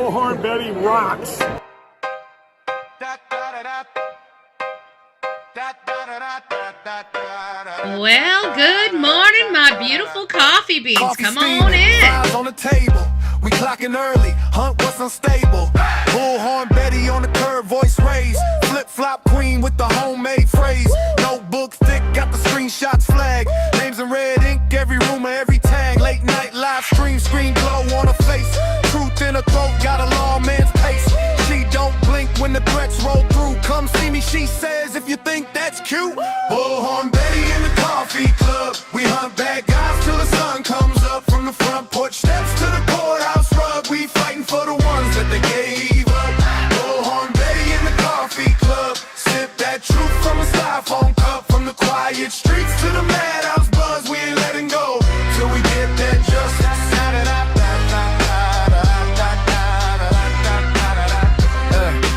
Bullhorn Betty rocks. Well, good morning, my beautiful coffee beans. Come on in. On the table. We clocking early, hunt what's unstable. Bullhorn Betty on the curb, voice raised. Flip-flop queen with the homemade phrase. Notebook thick, got the screenshots flag. Names in red ink, every rumor, every tag. Late night live stream, screen glow on her face. Truth in her throat, got a lawman's pace. She don't blink when the threats roll through. Come see me, she says, if you think that's cute. Bullhorn Betty in the coffee club. We hunt bad guys till the sun comes up. From the front porch steps to the courthouse rug. We fighting for the ones that they gave up. Bullhorn Betty in the coffee club. Sip that truth from a styrofoam cup. From the quiet streets to the madhouse buzz. We ain't letting go till we get that justice.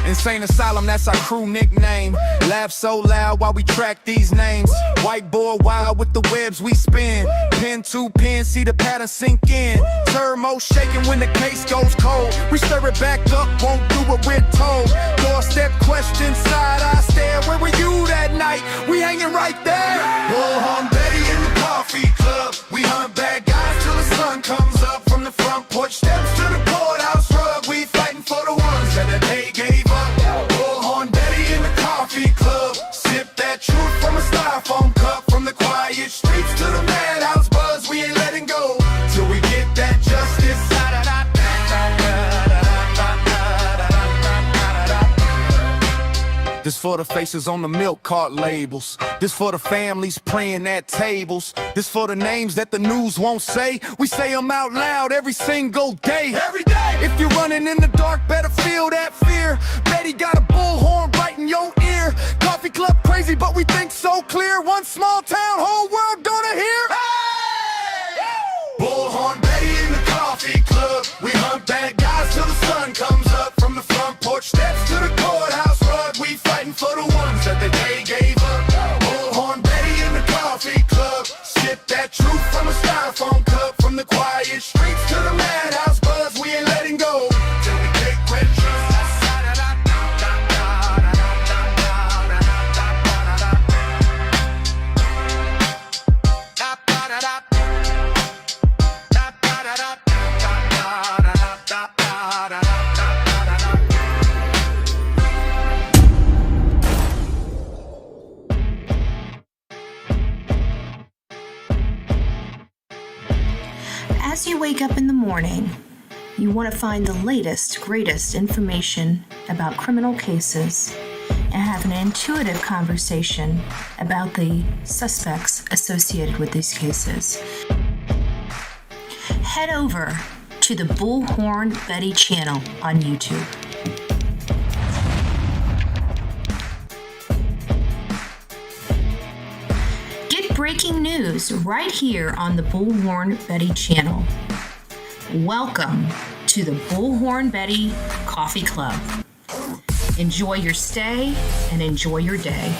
Insane Asylum, that's our crew nickname. Laugh so loud while we track these names. Whiteboard wild with the webs we spin. Pen to pen, see the pattern sink in. Thermo shaking when the case goes cold. We stir it back up, won't do what we're told. Doorstep question, side eye stare. Where were you that night? We hanging right there. Bullhorn Betty in the coffee club. We hunt bad guys till the sun comes up. From the front porch steps to the courthouse rug. We fighting for the ones that they gave up. Bullhorn Betty in the coffee club. Sip that truth from a styrofoam cup. From the quiet streets to the madhouse buzz. We ain't letting go till we get that justice. This for the faces on the milk cart labels. This for the families praying at tables. This for the names that the news won't say. We say them out loud every single day. Every day. If you're running in the dark, better feel that fear. Betty got a bullhorn right in your ear. Coffee club crazy, but we think so clear. One small town, whole world gonna hear. Hey! Bullhorn Betty in the coffee club. We hunt bad guys till the sun comes up. From the front porch steps to the courthouse rug. We fighting for the ones that the day gave up. Bullhorn Betty in the coffee club. Sip that truth from a styrofoam cup. From the quiet streets to the madhouse buzz. We ain't letting go till we take red As you wake up in the morning, you want to find the latest, greatest information about criminal cases and have an intuitive conversation about the suspects associated with these cases. Head over to the Bullhorn Betty channel on YouTube. Breaking news right here on the Bullhorn Betty channel. Welcome to the Bullhorn Betty Coffee Club. Enjoy your stay and enjoy your day.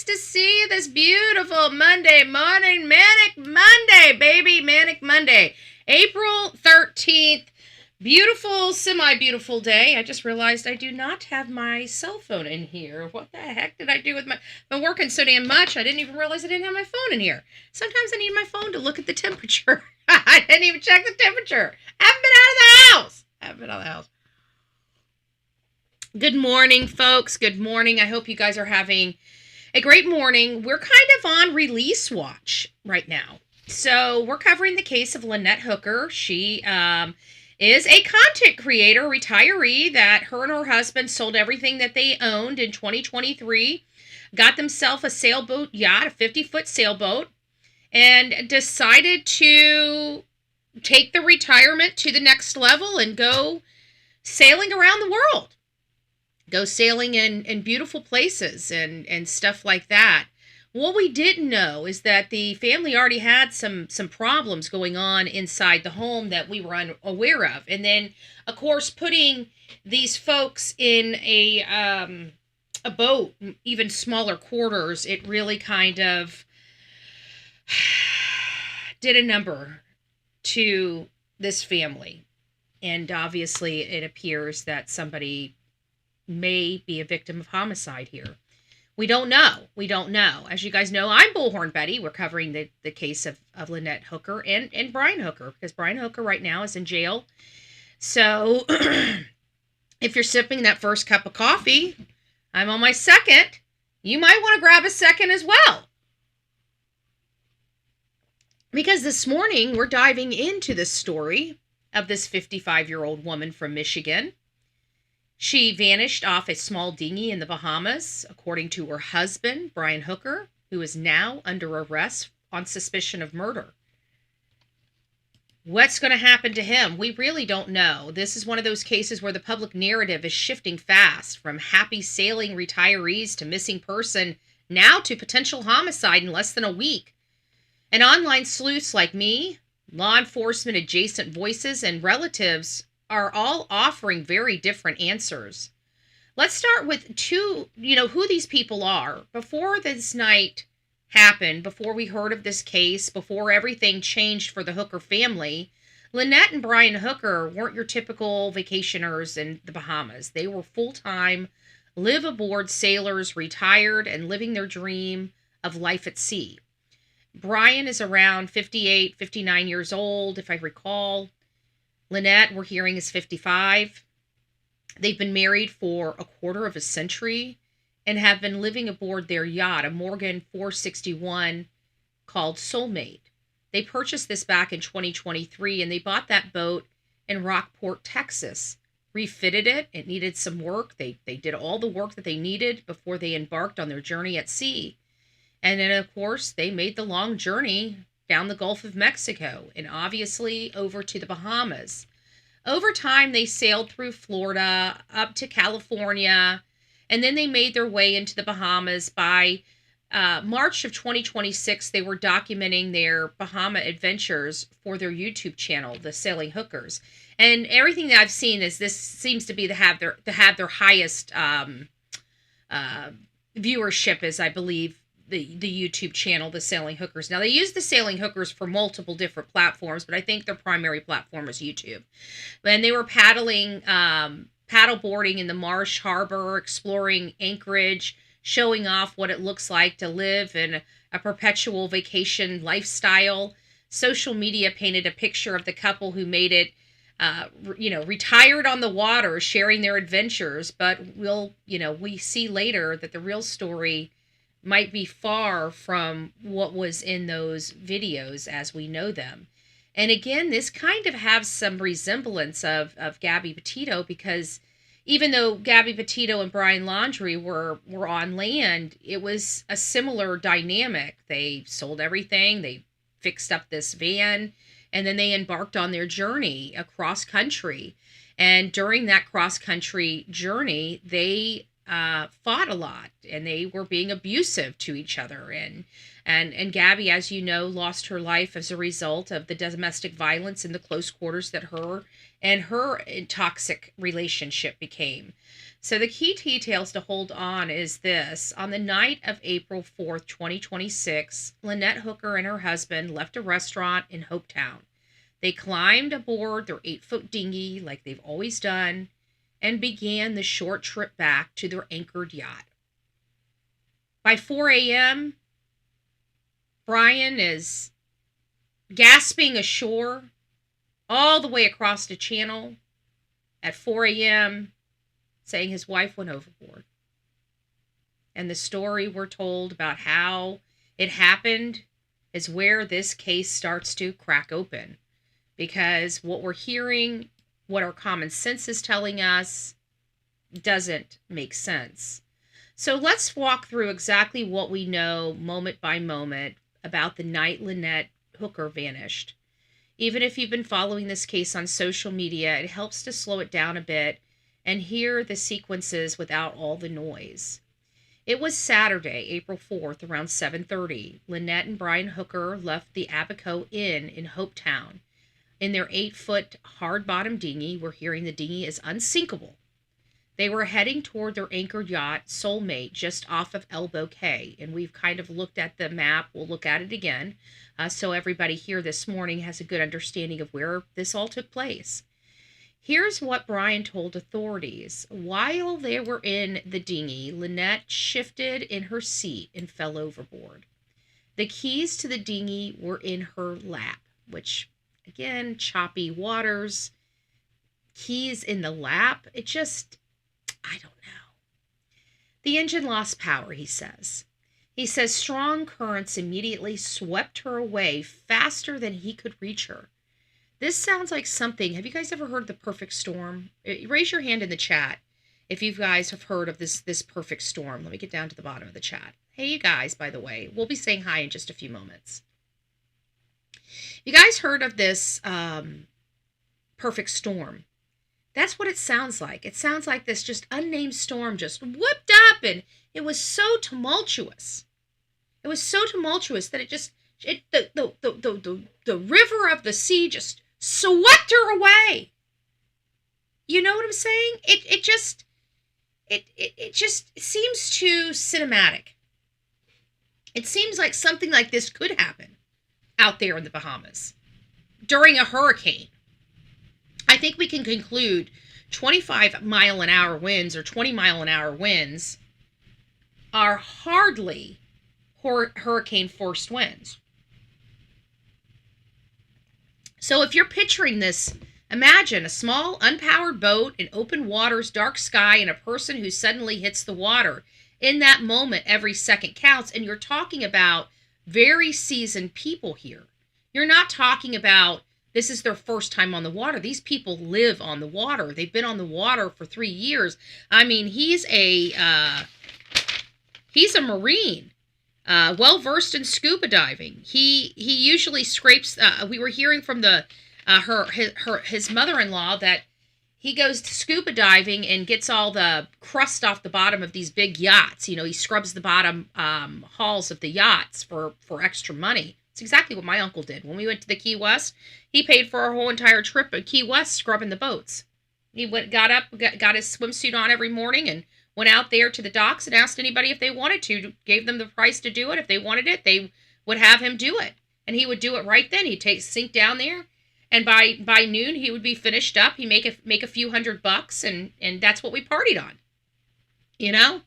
To see you this beautiful Monday morning, Manic Monday, baby, Manic Monday, April 13th, beautiful, semi-beautiful day. I just realized I do not have my cell phone in here. What the heck did I do with my, I've been working so damn much, I didn't even realize I didn't have my phone in here. Sometimes I need my phone to look at the temperature. I didn't even check the temperature. I haven't been out of the house. Good morning, folks. Good morning. I hope you guys are having a great morning. We're kind of on release watch right now. So we're covering the case of Lynette Hooker. She is a content creator, retiree, that her and her husband sold everything that they owned in 2023, got themselves a sailboat yacht, a 50-foot sailboat, and decided to take the retirement to the next level and go sailing around the world. Go sailing in beautiful places and stuff like that. What we didn't know is that the family already had some problems going on inside the home that we were unaware of. And then, of course, putting these folks in a boat, even smaller quarters, it really kind of did a number to this family. And obviously, it appears that somebody may be a victim of homicide here. We don't know. We don't know. As you guys know, I'm Bullhorn Betty. We're covering the case of Lynette Hooker and Brian Hooker, because Brian Hooker right now is in jail. So if you're sipping that first cup of coffee, I'm on my second. You might want to grab a second as well. Because this morning, we're diving into the story of this 55-year-old woman from Michigan. She vanished off a small dinghy in the Bahamas, according to her husband, Brian Hooker, who is now under arrest on suspicion of murder. What's going to happen to him? We really don't know. This is one of those cases where the public narrative is shifting fast, from happy sailing retirees to missing person, now to potential homicide in less than a week. And online sleuths like me, law enforcement adjacent voices, and relatives are all offering very different answers. Let's start with who these people are. Before this night happened, before we heard of this case, before everything changed for the Hooker family, Lynette and Brian Hooker weren't your typical vacationers in the Bahamas. They were full-time, live-aboard sailors, retired and living their dream of life at sea. Brian is around 58, 59 years old, if I recall. Lynette, we're hearing, is 55. They've been married for a quarter of a century and have been living aboard their yacht, a Morgan 461 called Soulmate. They purchased this back in 2023, and they bought that boat in Rockport, Texas. Refitted it. It needed some work. They did all the work that they needed before they embarked on their journey at sea. And then, of course, they made the long journey down the Gulf of Mexico and obviously over to the Bahamas. Over time, they sailed through Florida up to California, and then they made their way into the Bahamas. By March of 2026, they were documenting their Bahama adventures for their YouTube channel, The Sailing Hookers. And everything that I've seen is this seems to be to have their highest viewership, is, I believe, the YouTube channel, The Sailing Hookers. Now, they use The Sailing Hookers for multiple different platforms, but I think their primary platform is YouTube. And they were paddleboarding in the Marsh Harbor, exploring Anchorage, showing off what it looks like to live in a perpetual vacation lifestyle. Social media painted a picture of the couple who made it, retired on the water, sharing their adventures. But we see later that the real story might be far from what was in those videos as we know them. And again, this kind of has some resemblance of Gabby Petito, because even though Gabby Petito and Brian Laundrie were on land, it was a similar dynamic. They sold everything, they fixed up this van, and then they embarked on their journey across country. And during that cross-country journey, they fought a lot, and they were being abusive to each other. And Gabby, as you know, lost her life as a result of the domestic violence in the close quarters that her and her toxic relationship became. So the key details to hold on is this. On the night of April 4th, 2026, Lynette Hooker and her husband left a restaurant in Hopetown. They climbed aboard their 8-foot dinghy like they've always done, and began the short trip back to their anchored yacht. By 4 a.m., Brian is gasping ashore all the way across the channel at 4 a.m., saying his wife went overboard. And the story we're told about how it happened is where this case starts to crack open. Because what we're hearing, what our common sense is telling us, doesn't make sense. So let's walk through exactly what we know moment by moment about the night Lynette Hooker vanished. Even if you've been following this case on social media, it helps to slow it down a bit and hear the sequences without all the noise. It was Saturday, April 4th, around 7:30. Lynette and Brian Hooker left the Abaco Inn in Hopetown. In their 8-foot hard-bottom dinghy, we're hearing the dinghy is unsinkable. They were heading toward their anchored yacht, Soulmate, just off of Elbow Cay. And we've kind of looked at the map. We'll look at it again. So everybody here this morning has a good understanding of where this all took place. Here's what Brian told authorities. While they were in the dinghy, Lynette shifted in her seat and fell overboard. The keys to the dinghy were in her lap, which, again, choppy waters, keys in the lap, it just, I don't know. The engine lost power, he says. He says strong currents immediately swept her away faster than he could reach her. This sounds like something. Have you guys ever heard of the perfect storm? Raise your hand in the chat if you guys have heard of this perfect storm. Let me get down to the bottom of the chat. Hey, you guys, by the way. We'll be saying hi in just a few moments. You guys heard of this perfect storm? That's what it sounds like. It sounds like this just unnamed storm just whooped up, and it was so tumultuous. It was so tumultuous that the river of the sea just swept her away. You know what I'm saying? It just seems too cinematic. It seems like something like this could happen out there in the Bahamas during a hurricane. I think we can conclude 25-mile-an-hour winds or 20-mile-an-hour winds are hardly hurricane-forced winds. So if you're picturing this, imagine a small, unpowered boat in open waters, dark sky, and a person who suddenly hits the water. In that moment, every second counts, and you're talking about very seasoned people here. You're not talking about this is their first time on the water. These people live on the water. They've been on the water for 3 years. I mean, he's a Marine, well-versed in scuba diving. He usually scrapes, we were hearing from his mother-in-law that he goes to scuba diving and gets all the crust off the bottom of these big yachts. You know, he scrubs the bottom hulls of the yachts for extra money. It's exactly what my uncle did. When we went to the Key West, he paid for our whole entire trip at Key West scrubbing the boats. He got up, got his swimsuit on every morning and went out there to the docks and asked anybody if they wanted to, gave them the price to do it. If they wanted it, they would have him do it. And he would do it right then. He'd sink down there, and by noon, he would be finished up. He'd make a few $100, and that's what we partied on. You know?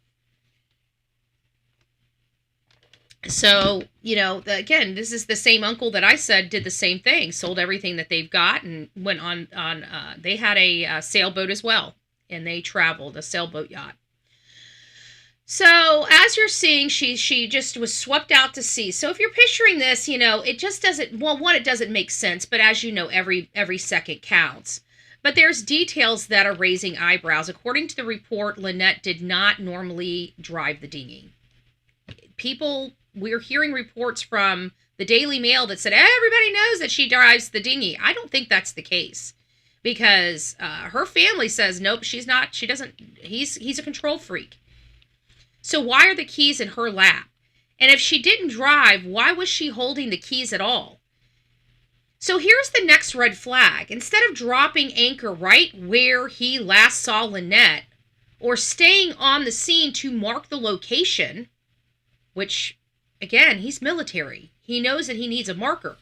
So, you know, again, this is the same uncle that I said did the same thing, sold everything that they've got and went on they had a sailboat as well, and they traveled, a sailboat yacht. So, as you're seeing, she just was swept out to sea. So, if you're picturing this, you know, it just doesn't, well, one, it doesn't make sense, but as you know, every second counts. But there's details that are raising eyebrows. According to the report, Lynette did not normally drive the dinghy. We're hearing reports from the Daily Mail that said everybody knows that she drives the dinghy. I don't think that's the case, because her family says nope, she's not. She doesn't. He's a control freak. So why are the keys in her lap? And if she didn't drive, why was she holding the keys at all? So here's the next red flag. Instead of dropping anchor right where he last saw Lynette, or staying on the scene to mark the location, which, again, he's military. He knows that he needs a marker.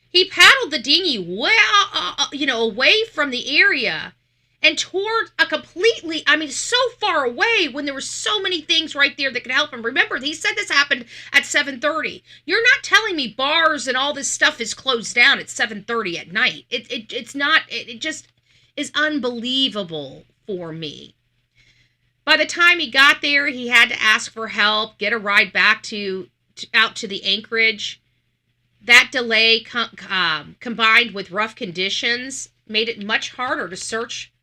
He paddled the dinghy away from the area and toward a completely, so far away when there were so many things right there that could help him. Remember, he said this happened at 7:30. You're not telling me bars and all this stuff is closed down at 7:30 at night. It's not, it just is unbelievable for me. By the time he got there, he had to ask for help, get a ride back out to the anchorage. That delay combined with rough conditions made it much harder to search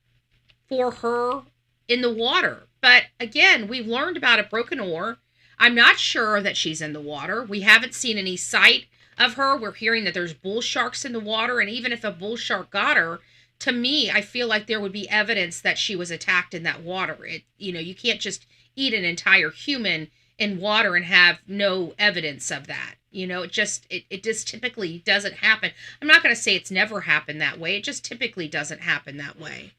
for her in the water. But again, we've learned about a broken oar. I'm not sure that she's in the water. We haven't seen any sight of her. We're hearing that there's bull sharks in the water, and even if a bull shark got her, to me, I feel like there would be evidence that she was attacked in that water. You can't just eat an entire human in water and have no evidence of that. It just typically doesn't happen. I'm not going to say it's never happened that way. It just typically doesn't happen that way.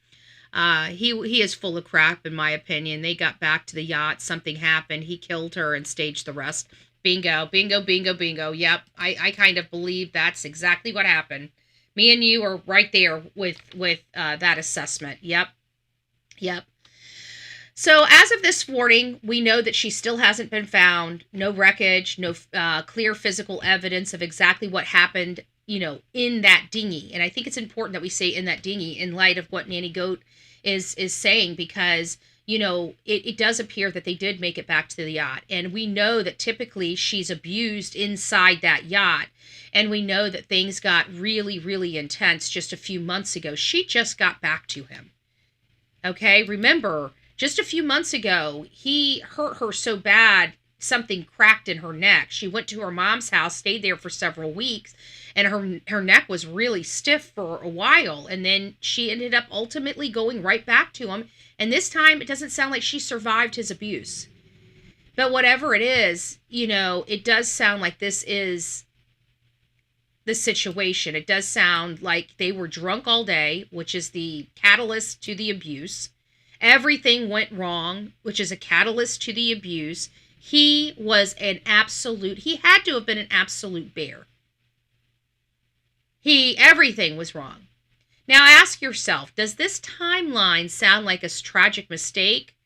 He is full of crap, in my opinion. They got back to the yacht. Something happened. He killed her and staged the rest. Bingo, bingo, bingo, bingo. Yep, I kind of believe that's exactly what happened. Me and you are right there with that assessment. Yep. So as of this morning, we know that she still hasn't been found. No wreckage, no clear physical evidence of exactly what happened, in that dinghy. And I think it's important that we say in that dinghy in light of what Nanny Goat is saying, because, it does appear that they did make it back to the yacht. And we know that typically she's abused inside that yacht. And we know that things got really, really intense just a few months ago. She just got back to him. Okay, remember, just a few months ago, he hurt her so bad, something cracked in her neck. She went to her mom's house, stayed there for several weeks, and her neck was really stiff for a while. And then she ended up ultimately going right back to him. And this time, it doesn't sound like she survived his abuse. But whatever it is, it does sound like this is the situation. It does sound like they were drunk all day, which is the catalyst to the abuse. Everything went wrong, which is a catalyst to the abuse. He was he had to have been an absolute bear. Everything was wrong. Now ask yourself, does this timeline sound like a tragic mistake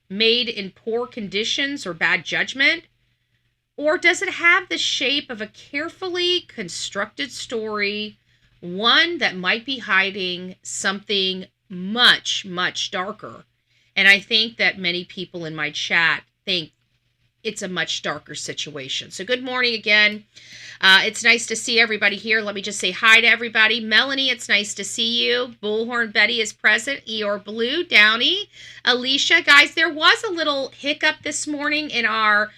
made in poor conditions or bad judgment? Or does it have the shape of a carefully constructed story, one that might be hiding something much, much darker? And I think that many people in my chat think it's a much darker situation. So good morning again. It's nice to see everybody here. Let me just say hi to everybody. Melanie, it's nice to see you. Bullhorn Betty is present. Eeyore Blue, Downey, Alicia. Guys, there was a little hiccup this morning in our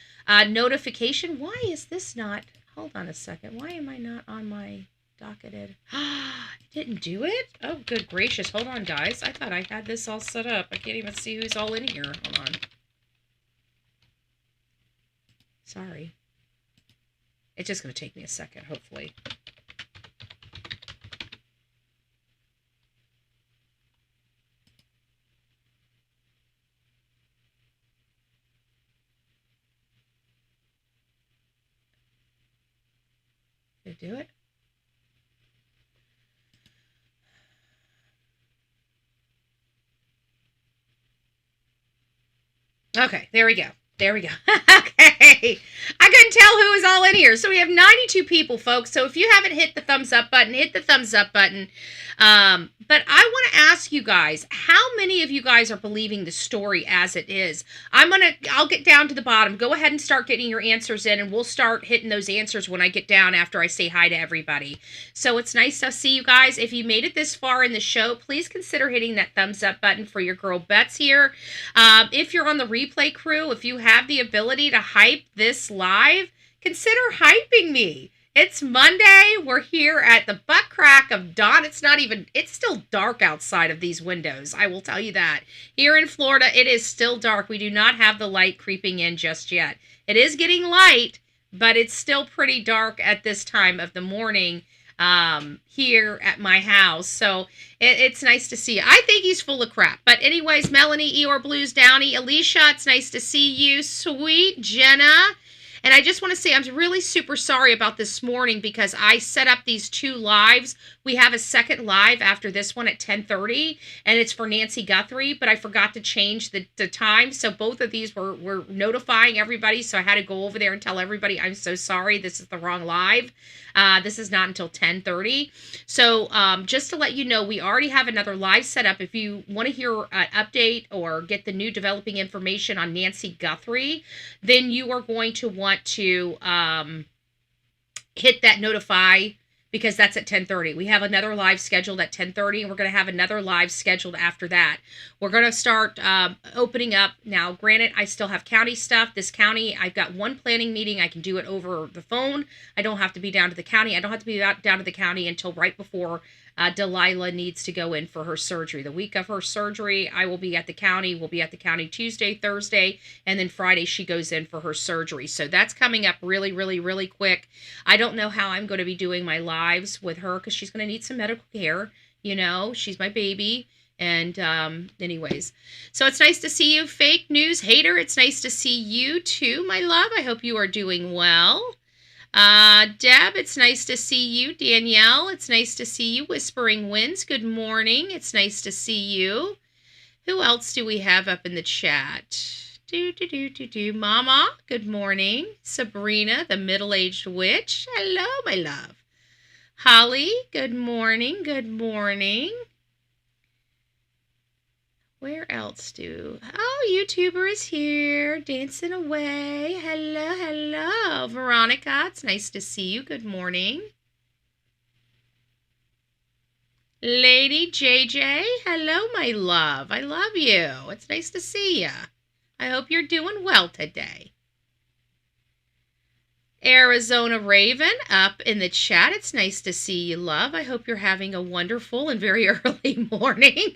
notification. Why is this not? Hold on a second. Why am I not on my docketed? Didn't do it? Oh, good gracious. Hold on, guys. I thought I had this all set up. I can't even see who's all in here. Hold on. Sorry. It's just going to take me a second, hopefully. Did it do it? Okay, there we go. There we go. Okay. I couldn't tell who was all in here. So we have 92 people, folks. So if you haven't hit the thumbs up button, hit the thumbs up button. But I want to ask you guys, how many of you guys are believing the story as it is? I'll get down to the bottom. Go ahead and start getting your answers in, and we'll start hitting those answers when I get down after I say hi to everybody. So it's nice to see you guys. If you made it this far in the show, please consider hitting that thumbs up button for your girl Bets here. If you're on the replay crew, if you have the ability to hype this live, consider hyping me. It's Monday. We're here at the butt crack of dawn. It's still dark outside of these windows. I will tell you that. Here in Florida, it is still dark. We do not have the light creeping in just yet. It is getting light, but it's still pretty dark at this time of the morning here at my house. So it's nice to see you. I think he's full of crap. But anyways, Melanie, Eeyore Blues, Downey, Alicia, it's nice to see you. Sweet Jenna. And I just want to say I'm really super sorry about this morning because I set up these two lives. We have a second live after this one at 10:30, and it's for Nancy Guthrie, but I forgot to change the time. So both of these were notifying everybody, so I had to go over there and tell everybody, I'm so sorry, this is the wrong live. This is not until 10:30. So just to let you know, we already have another live set up. If you want to hear an update or get the new developing information on Nancy Guthrie, then you are going to want to hit that notify because that's at 10:30. We have another live scheduled at 10:30, and we're going to have another live scheduled after that. We're going to start opening up. Now, granted, I still have county stuff. This county, I've got one planning meeting. I can do it over the phone. I don't have to be down to the county. I don't have to be down to the county until right before Delilah needs to go in for her surgery. The week of her surgery, I will be at the county. We'll be at the county Tuesday, Thursday, and then Friday she goes in for her surgery. So that's coming up really, really, really quick. I don't know how I'm going to be doing my lives with her because she's going to need some medical care. You know, she's my baby. And anyways, so it's nice to see you, fake news hater. It's nice to see you too, my love. I hope you are doing well. Deb, it's nice to see you. Danielle, it's nice to see you. Whispering Winds, good morning. It's nice to see you. Who else do we have up in the chat? Mama, good morning. Sabrina, the middle-aged witch. Hello, my love. Holly, good morning. Good morning. Where else Oh, YouTuber is here, dancing away. Hello, hello. Veronica, it's nice to see you. Good morning. Lady JJ, hello, my love. I love you. It's nice to see you. I hope you're doing well today. Arizona Raven, up in the chat. It's nice to see you, love. I hope you're having a wonderful and very early morning.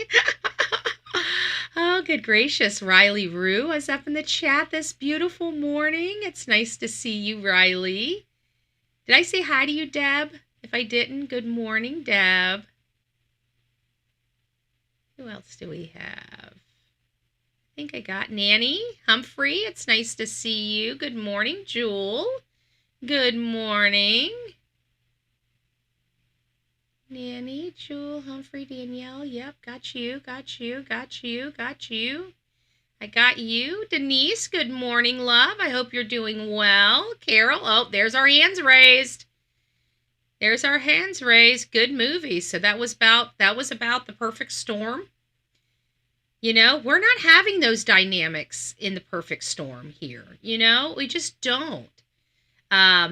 Oh, good gracious. Riley Rue is up in the chat this beautiful morning. It's nice to see you, Riley. Did I say hi to you, Deb? If I didn't, good morning, Deb. Who else do we have? I think I got Nanny Humphrey. It's nice to see you. Good morning, Jewel. Good morning. Nanny, Jewel, Humphrey, Danielle. Yep, got you, got you, got you, got you. I got you. Denise, good morning, love. I hope you're doing well. Carol, oh, there's our hands raised. There's our hands raised. Good movie. So that was about The Perfect Storm. You know, we're not having those dynamics in The Perfect Storm here. You know, we just don't.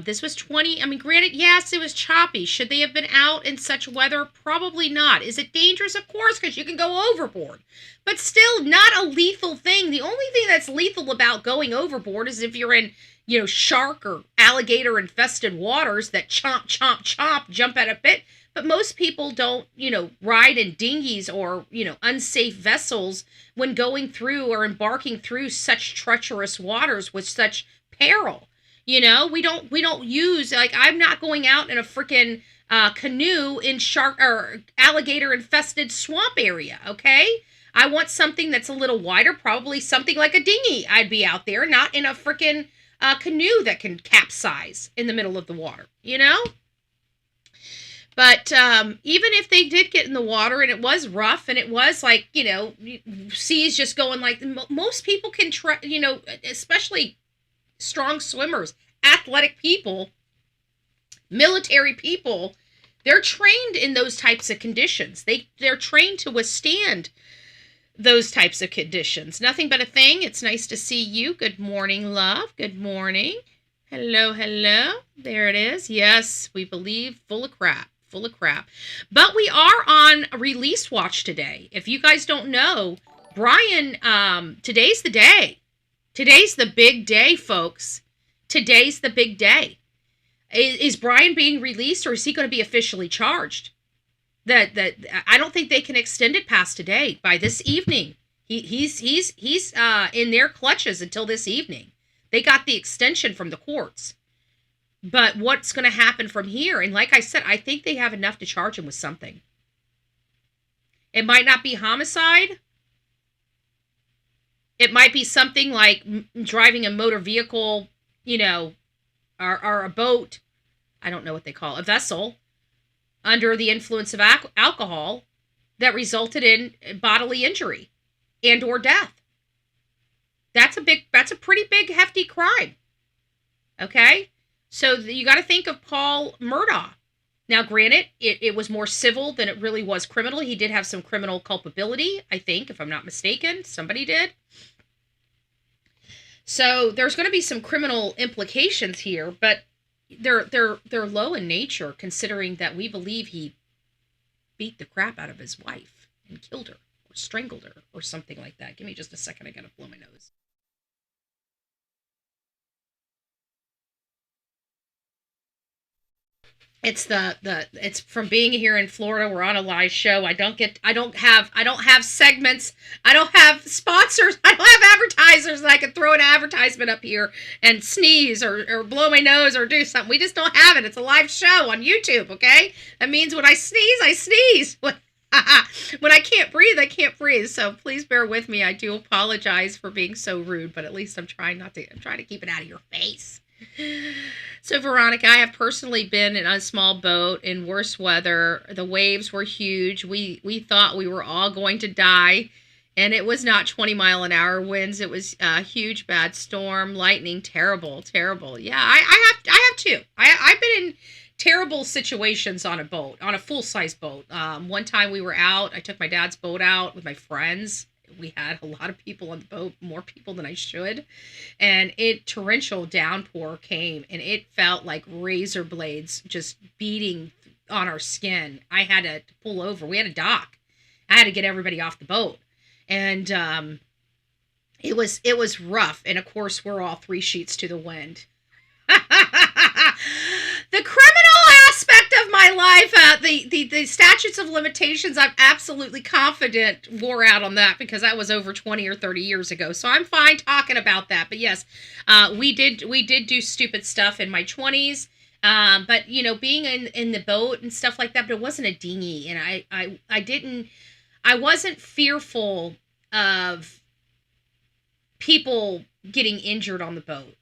This was granted, yes, it was choppy. Should they have been out in such weather? Probably not. Is it dangerous? Of course, because you can go overboard. But still not a lethal thing. The only thing that's lethal about going overboard is if you're in, you know, shark or alligator infested waters that chomp, chomp, chomp, jump at a bit. But most people don't, you know, ride in dinghies or, you know, unsafe vessels when going through or embarking through such treacherous waters with such peril. You know, we don't use, like, I'm not going out in a freaking canoe in shark or alligator infested swamp area, okay? I want something that's a little wider, probably something like a dinghy. I'd be out there, not in a freaking canoe that can capsize in the middle of the water, you know? But even if they did get in the water and it was rough and it was like, you know, seas just going like, most people can, you know, especially strong swimmers, athletic people, military people, they're trained in those types of conditions. They're trained to withstand those types of conditions. Nothing but a thing. It's nice to see you. Good morning, love. Good morning. Hello, hello. There it is. Yes, we believe full of crap. Full of crap. But we are on release watch today. If you guys don't know, Brian, today's the day. Today's the big day, folks. Today's the big day. Is Brian being released, or is he going to be officially charged? I don't think they can extend it past today. By this evening, he's in their clutches until this evening. They got the extension from the courts. But what's going to happen from here? And like I said, I think they have enough to charge him with something. It might not be homicide. It might be something like driving a motor vehicle, you know, or a boat. I don't know what they call it, a vessel under the influence of alcohol that resulted in bodily injury and or death. That's a pretty big, hefty crime. Okay? So you got to think of Paul Murdaugh. Now, granted, it was more civil than it really was criminal. He did have some criminal culpability, I think, if I'm not mistaken. Somebody did. So there's going to be some criminal implications here, but they're low in nature, considering that we believe he beat the crap out of his wife and killed her or strangled her or something like that. Give me just a second. I gotta blow my nose. It's it's from being here in Florida. We're on a live show. I don't have segments. I don't have sponsors. I don't have advertisers that I can throw an advertisement up here and sneeze or blow my nose or do something. We just don't have it. It's a live show on YouTube, okay? That means when I sneeze, I sneeze. When I can't breathe, I can't breathe. So please bear with me. I do apologize for being so rude, but at least I'm trying to keep it out of your face. So, Veronica, I have personally been in a small boat in worse weather. The waves were huge. We thought we were all going to die, and it was not 20-mile-an-hour winds. It was a huge bad storm, lightning, terrible. Yeah, I have too. I've been in terrible situations on a boat, on a full-size boat. One time we were out. I took my dad's boat out with my friends. We had a lot of people on the boat, more people than I should. And torrential downpour came, and it felt like razor blades just beating on our skin. I had to pull over. We had a dock. I had to get everybody off the boat. And it was rough. And of course, we're all 3 sheets to the wind. The criminal aspect of my life, the statutes of limitations, I'm absolutely confident wore out on that because that was over 20 or 30 years ago. So I'm fine talking about that. But yes, we did do stupid stuff in my 20s. But being in the boat and stuff like that, but it wasn't a dinghy, and I wasn't fearful of people getting injured on the boat.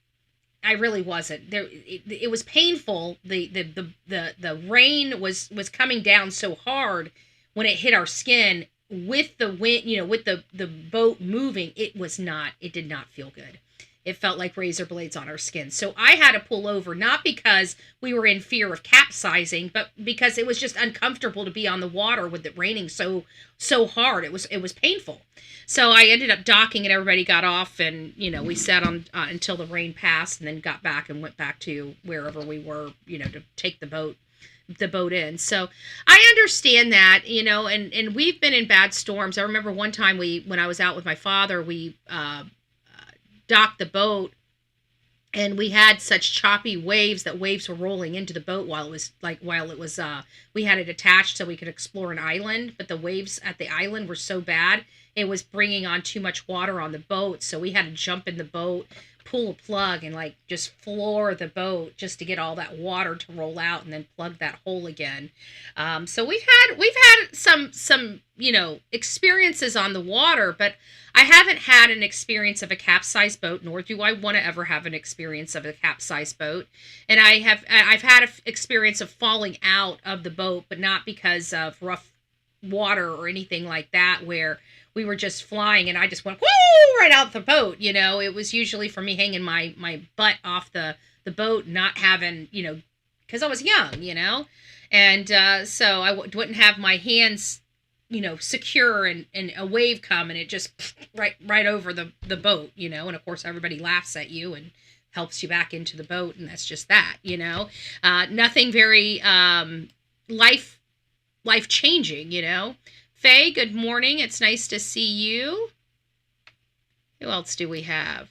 I really wasn't. It was painful. The rain was coming down so hard when it hit our skin with the wind, with the boat moving. It did not feel good. It felt like razor blades on our skin. So I had to pull over, not because we were in fear of capsizing, but because it was just uncomfortable to be on the water with it raining so hard. It was painful. So I ended up docking and everybody got off, and we sat on until the rain passed, and then got back and went back to wherever we were, to take the boat in. So I understand that, and we've been in bad storms. I remember one time when I was out with my father, we docked the boat, and we had such choppy waves that waves were rolling into the boat while it was we had it attached so we could explore an island, but the waves at the island were so bad it was bringing on too much water on the boat, so we had to jump in the boat, pull a plug, and just floor the boat just to get all that water to roll out, and then plug that hole again. So we've had some experiences on the water, but I haven't had an experience of a capsized boat, nor do I want to ever have an experience of a capsized boat. And I've had an experience of falling out of the boat, but not because of rough water or anything like that, where we were just flying and I just went whoo right out the boat. It was usually for me hanging my butt off the boat, not having, because I was young, and so I wouldn't have my hands, secure, and a wave come and it just right over the boat, and of course everybody laughs at you and helps you back into the boat, and that's just that, nothing very life changing, Faye, good morning. It's nice to see you. Who else do we have?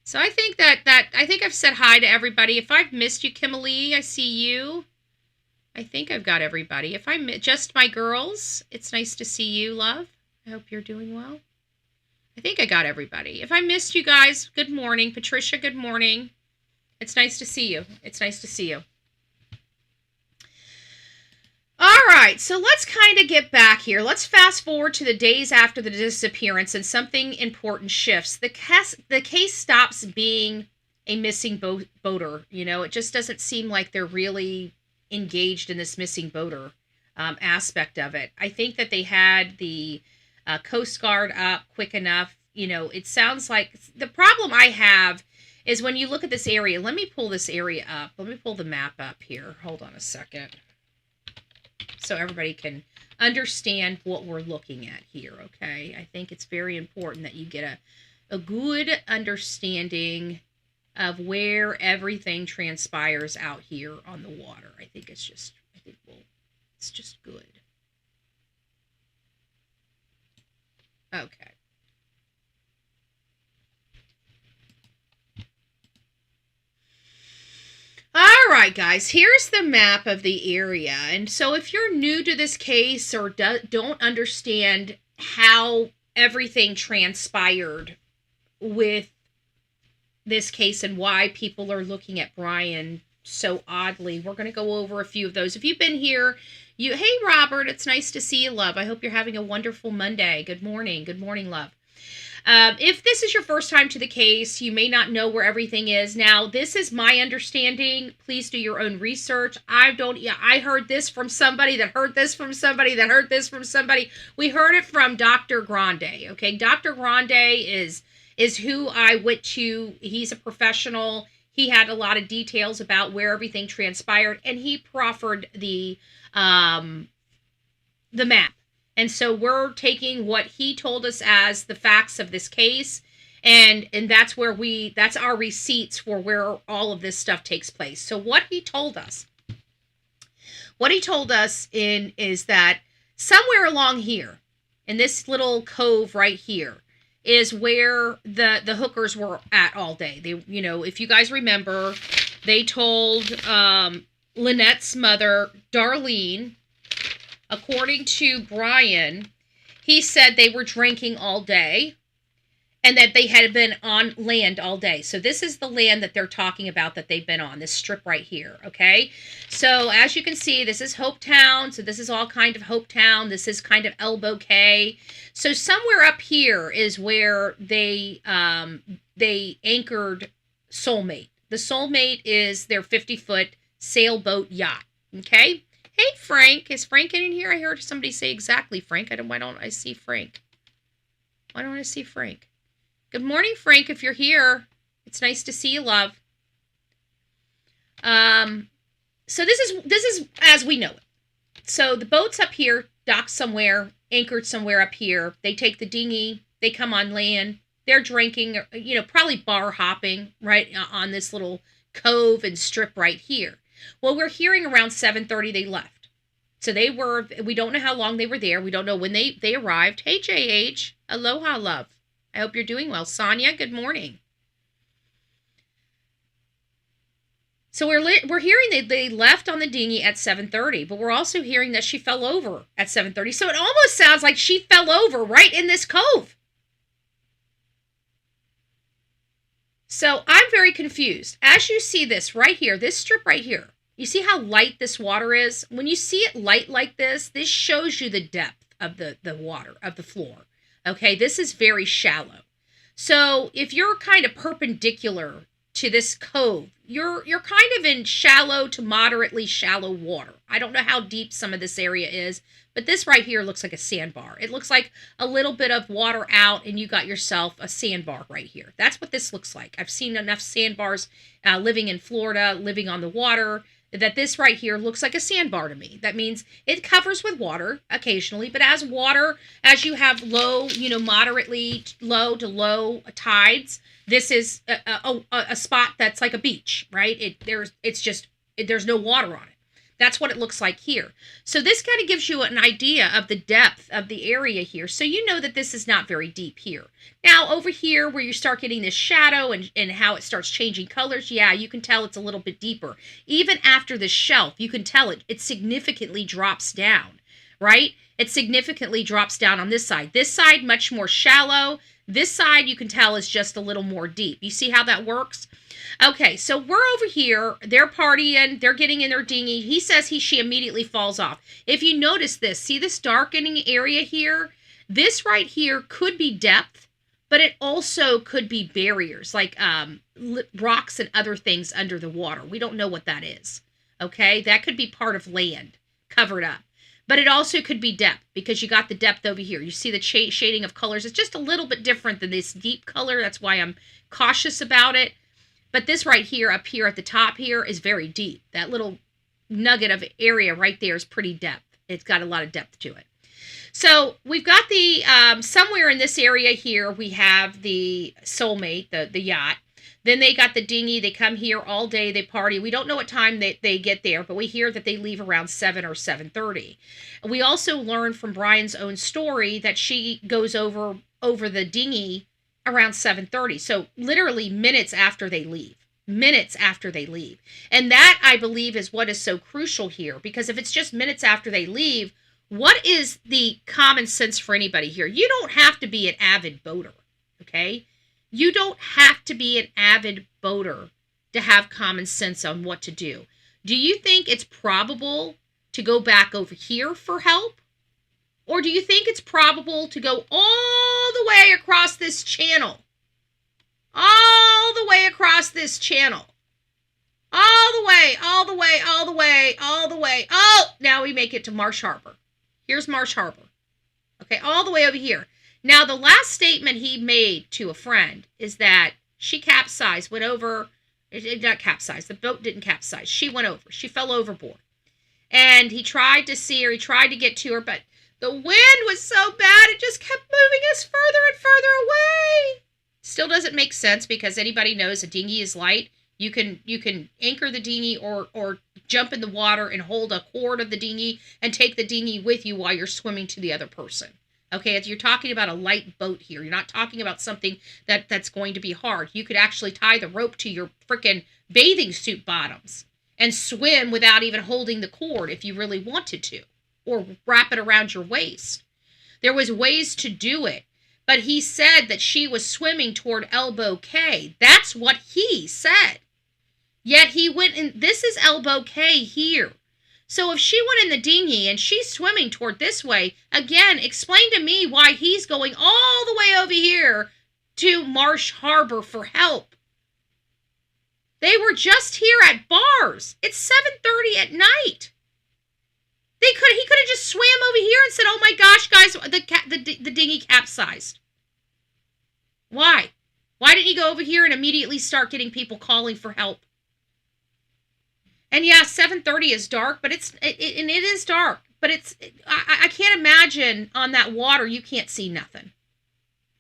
So I think I think I've said hi to everybody. If I've missed you, Kimberly, I see you. I think I've got everybody. If I just my girls, it's nice to see you, love. I hope you're doing well. I think I got everybody. If I missed you guys, good morning. Patricia, good morning. It's nice to see you. It's nice to see you. All right, so let's kind of get back here. Let's fast forward to the days after the disappearance, and something important shifts. The case stops being a missing boater. It just doesn't seem like they're really engaged in this missing boater aspect of it. I think that they had the Coast Guard up quick enough. It sounds like the problem I have is when you look at this area. Let me pull this area up. Let me pull the map up here. Hold on a second, so everybody can understand what we're looking at here, okay? I think it's very important that you get a good understanding of where everything transpires out here on the water. I think it's just good. Okay. All right, guys, here's the map of the area. And so if you're new to this case or don't understand how everything transpired with this case and why people are looking at Brian so oddly, we're going to go over a few of those. If you've been here, hey, Robert, it's nice to see you, love. I hope you're having a wonderful Monday. Good morning. Good morning, love. If this is your first time to the case, you may not know where everything is. Now, this is my understanding. Please do your own research. I heard this from somebody that heard this from somebody that heard this from somebody. We heard it from Dr. Grande, okay? Dr. Grande is who I went to. He's a professional. He had a lot of details about where everything transpired, and he proffered the map. And so we're taking what he told us as the facts of this case, and that's our receipts for where all of this stuff takes place. So what he told us is that somewhere along here, in this little cove right here, is where the hookers were at all day. They, if you guys remember, they told Lynette's mother, Darlene. According to Brian, he said they were drinking all day and that they had been on land all day. So this is the land that they're talking about that they've been on, this strip right here, okay? So as you can see, this is Hopetown. So this is all kind of Hopetown. This is kind of Elbow Cay. So somewhere up here is where they anchored Soulmate. The Soulmate is their 50-foot sailboat yacht, okay? Hey, Frank. Is Frank in here? I heard somebody say exactly, Frank. Why don't I see Frank? Why don't I see Frank? Good morning, Frank, if you're here. It's nice to see you, love. So this is as we know it. So the boat's up here, docked somewhere, anchored somewhere up here. They take the dinghy. They come on land. They're drinking, probably bar hopping, right, on this little cove and strip right here. Well, we're hearing around 7:30 they left. So we don't know how long they were there. We don't know when they arrived. Hey, JH. Aloha, love. I hope you're doing well. Sonia, good morning. So we're hearing that they left on the dinghy at 7:30, but we're also hearing that she fell over at 7:30. So it almost sounds like she fell over right in this cove. So I'm very confused. As you see this right here, this strip right here, you see how light this water is? When you see it light like this shows you the depth of the water, of the floor. Okay, this is very shallow. So if you're kind of perpendicular to this cove, you're kind of in shallow to moderately shallow water. I don't know how deep some of this area is, but this right here looks like a sandbar. It looks like a little bit of water out and you got yourself a sandbar right here. That's what this looks like. I've seen enough sandbars living in Florida, living on the water, that this right here looks like a sandbar to me. That means it covers with water occasionally, but as you have low, moderately low to low tides, this is a spot that's like a beach, right? There's no water on it. That's what it looks like here. So this kind of gives you an idea of the depth of the area here. So you know that this is not very deep here. Now over here where you start getting this shadow and how it starts changing colors, yeah, you can tell it's a little bit deeper. Even after the shelf, you can tell it significantly drops down, right? It significantly drops down on this side. This side, much more shallow. This side, you can tell, is just a little more deep. You see how that works? Okay, so we're over here. They're partying. They're getting in their dinghy. He says she immediately falls off. If you notice this, see this darkening area here? This right here could be depth, but it also could be barriers, like rocks and other things under the water. We don't know what that is, okay? That could be part of land covered up. But it also could be depth because you got the depth over here. You see the shading of colors. It's just a little bit different than this deep color. That's why I'm cautious about it. But this right here, up here at the top here, is very deep. That little nugget of area right there is pretty depth. It's got a lot of depth to it. So we've got the, somewhere in this area here, we have the Soulmate, the yacht. Then they got the dinghy. They come here all day. They party. We don't know what time they get there, but we hear that they leave around 7 or 7:30. We also learn from Brian's own story that she goes over the dinghy around 7:30. So literally minutes after they leave. Minutes after they leave. And that, I believe, is what is so crucial here. Because if it's just minutes after they leave, what is the common sense for anybody here? You don't have to be an avid boater, okay? You don't have to be an avid boater to have common sense on what to do. Do you think it's probable to go back over here for help? Or do you think it's probable to go all the way across this channel? All the way across this channel. All the way, all the way, all the way, all the way. Oh, now we make it to Marsh Harbor. Here's Marsh Harbor. Okay, all the way over here. Now, the last statement he made to a friend is that she capsized, went over, not capsized, the boat didn't capsize. She went over. She fell overboard. And he tried to see her, he tried to get to her, but the wind was so bad, it just kept moving us further and further away. Still doesn't make sense because anybody knows a dinghy is light. You can anchor the dinghy or jump in the water and hold a cord of the dinghy and take the dinghy with you while you're swimming to the other person. Okay, you're talking about a light boat here. You're not talking about something that's going to be hard. You could actually tie the rope to your frickin' bathing suit bottoms and swim without even holding the cord if you really wanted to, or wrap it around your waist. There was ways to do it. But he said that she was swimming toward Elbow Cay. That's what he said. Yet he went in, this is Elbow Cay here. So if she went in the dinghy and she's swimming toward this way, again, explain to me why he's going all the way over here to Marsh Harbor for help. They were just here at bars. It's 7:30 at night. He could have just swam over here and said, "Oh my gosh, guys, the dinghy capsized." Why? Why didn't he go over here and immediately start getting people calling for help? And yeah, 7:30 is dark, but it is dark. But I can't imagine on that water you can't see nothing.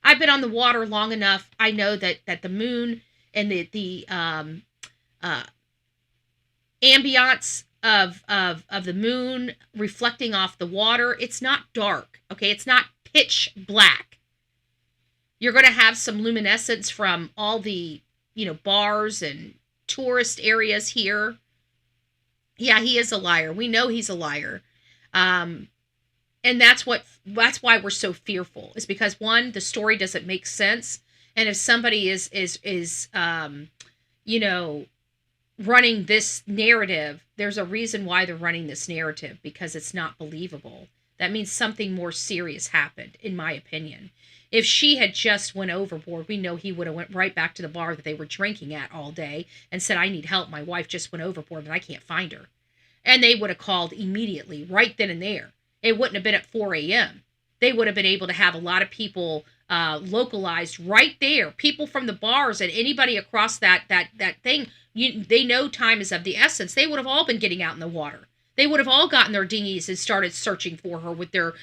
I've been on the water long enough. I know that the moon and the ambiance of the moon reflecting off the water, it's not dark, okay? It's not pitch black. You're going to have some luminescence from all the, bars and tourist areas here. Yeah, he is a liar. We know he's a liar. And that's why we're so fearful. Is because, one, the story doesn't make sense. And if somebody is running this narrative, there's a reason why they're running this narrative, because it's not believable. That means something more serious happened, in my opinion. If she had just went overboard, we know he would have went right back to the bar that they were drinking at all day and said, "I need help. My wife just went overboard and I can't find her." And they would have called immediately, right then and there. It wouldn't have been at 4 a.m. They would have been able to have a lot of people localized right there. People from the bars and anybody across that thing, they know time is of the essence. They would have all been getting out in the water. They would have all gotten their dinghies and started searching for her with their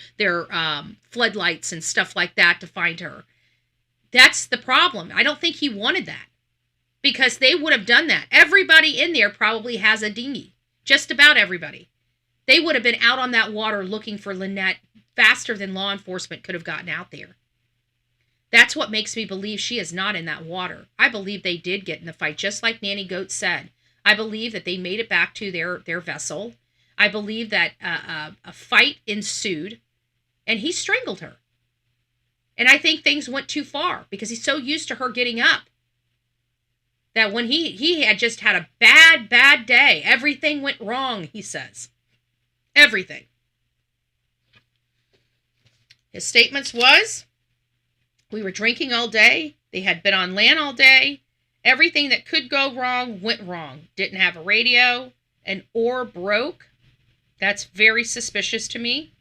floodlights and stuff like that to find her. That's the problem. I don't think he wanted that, because they would have done that. Everybody in there probably has a dinghy. Just about everybody. They would have been out on that water looking for Lynette faster than law enforcement could have gotten out there. That's what makes me believe she is not in that water. I believe they did get in the fight, just like Nanny Goat said. I believe that they made it back to their vessel. I believe that a fight ensued, and he strangled her. And I think things went too far, because he's so used to her getting up that when he had just had a bad day, everything went wrong, he says. Everything. His statements was, we were drinking all day. They had been on land all day. Everything that could go wrong went wrong. Didn't have a radio. An oar broke. That's very suspicious to me.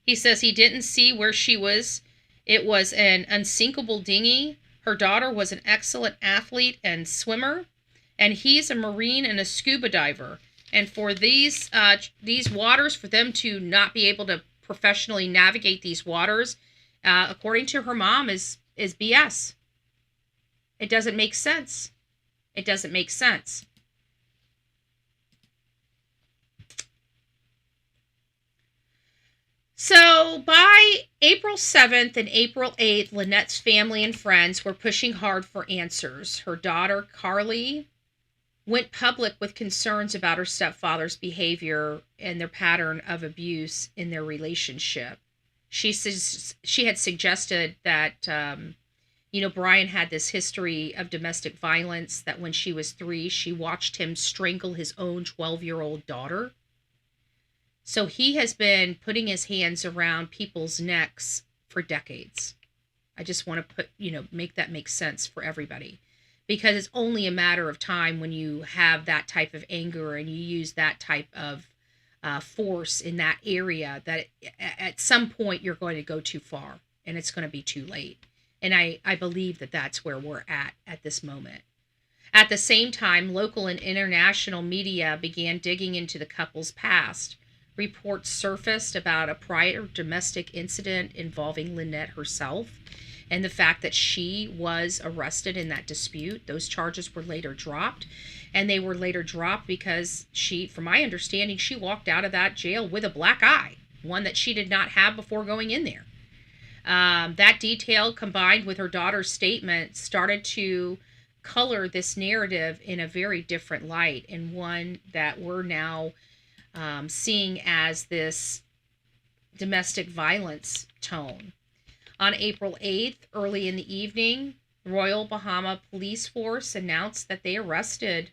He says he didn't see where she was. It was an unsinkable dinghy. Her daughter was an excellent athlete and swimmer. And he's a Marine and a scuba diver. And for these waters, for them to not be able to professionally navigate these waters, according to her mom, is BS. It doesn't make sense. It doesn't make sense. So by April 7th and April 8th, Lynette's family and friends were pushing hard for answers. Her daughter, Carly, went public with concerns about her stepfather's behavior and their pattern of abuse in their relationship. She had suggested that, Brian had this history of domestic violence, that when she was 3, she watched him strangle his own 12-year-old daughter. So he has been putting his hands around people's necks for decades. I just want to make that make sense for everybody, because it's only a matter of time when you have that type of anger and you use that type of force in that area that at some point you're going to go too far and it's going to be too late. And I believe that that's where we're at this moment. At the same time, local and international media began digging into the couple's past. Reports surfaced about a prior domestic incident involving Lynette herself and the fact that she was arrested in that dispute. Those charges were later dropped, and they were later dropped because from my understanding, she walked out of that jail with a black eye, one that she did not have before going in there. That detail, combined with her daughter's statement, started to color this narrative in a very different light, and one that we're now seeing as this domestic violence tone. On April 8th, early in the evening, Royal Bahamas Police Force announced that they arrested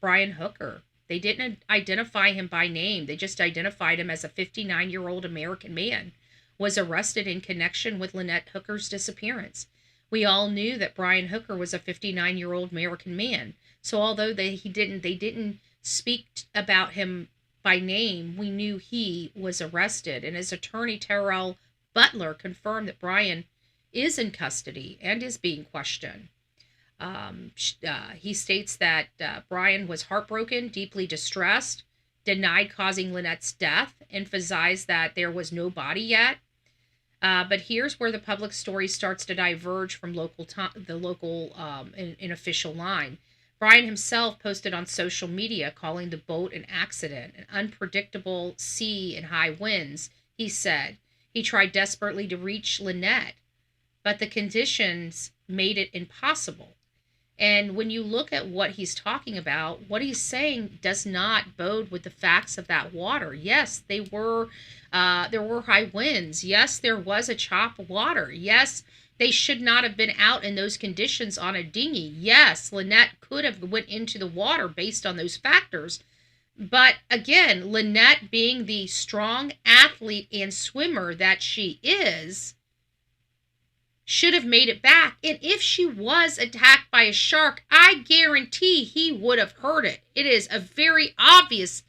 Brian Hooker. They didn't identify him by name. They just identified him as a 59-year-old American man, was arrested in connection with Lynette Hooker's disappearance. We all knew that Brian Hooker was a 59-year-old American man. So although they didn't speak about him by name, we knew he was arrested. And his attorney, Terrell Butler, confirmed that Brian is in custody and is being questioned. He states that Brian was heartbroken, deeply distressed, denied causing Lynette's death, emphasized that there was no body yet. But here's where the public story starts to diverge from the local and official line. Brian himself posted on social media calling the boat an accident, an unpredictable sea and high winds. He said he tried desperately to reach Lynette, but the conditions made it impossible. And when you look at what he's talking about, what he's saying does not bode with the facts of that water. Yes, there were high winds. Yes, there was a chop of water. Yes, they should not have been out in those conditions on a dinghy. Yes, Lynette could have went into the water based on those factors. But again, Lynette, being the strong athlete and swimmer that she is, should have made it back. And if she was attacked by a shark, I guarantee he would have heard it. It is a very obvious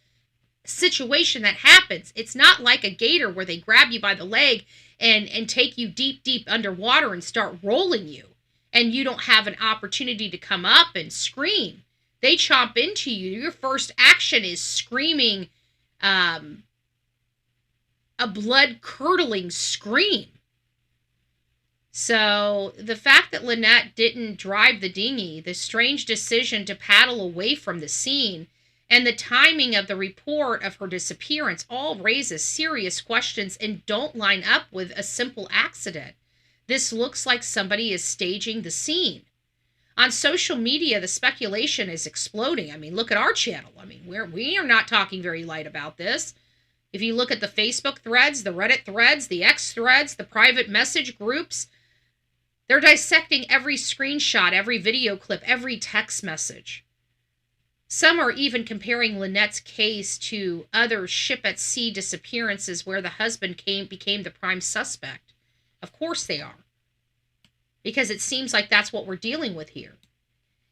situation that happens. It's not like a gator where they grab you by the leg and take you deep, deep underwater and start rolling you, and you don't have an opportunity to come up and scream. They chomp into you. Your first action is screaming a blood-curdling scream. So the fact that Lynette didn't drive the dinghy, the strange decision to paddle away from the scene, and the timing of the report of her disappearance all raises serious questions and don't line up with a simple accident. This looks like somebody is staging the scene. On social media, the speculation is exploding. I mean, look at our channel. I mean, we are not talking very light about this. If you look at the Facebook threads, the Reddit threads, the X threads, the private message groups, they're dissecting every screenshot, every video clip, every text message. Some are even comparing Lynette's case to other ship-at-sea disappearances where the husband became the prime suspect. Of course they are, because it seems like that's what we're dealing with here.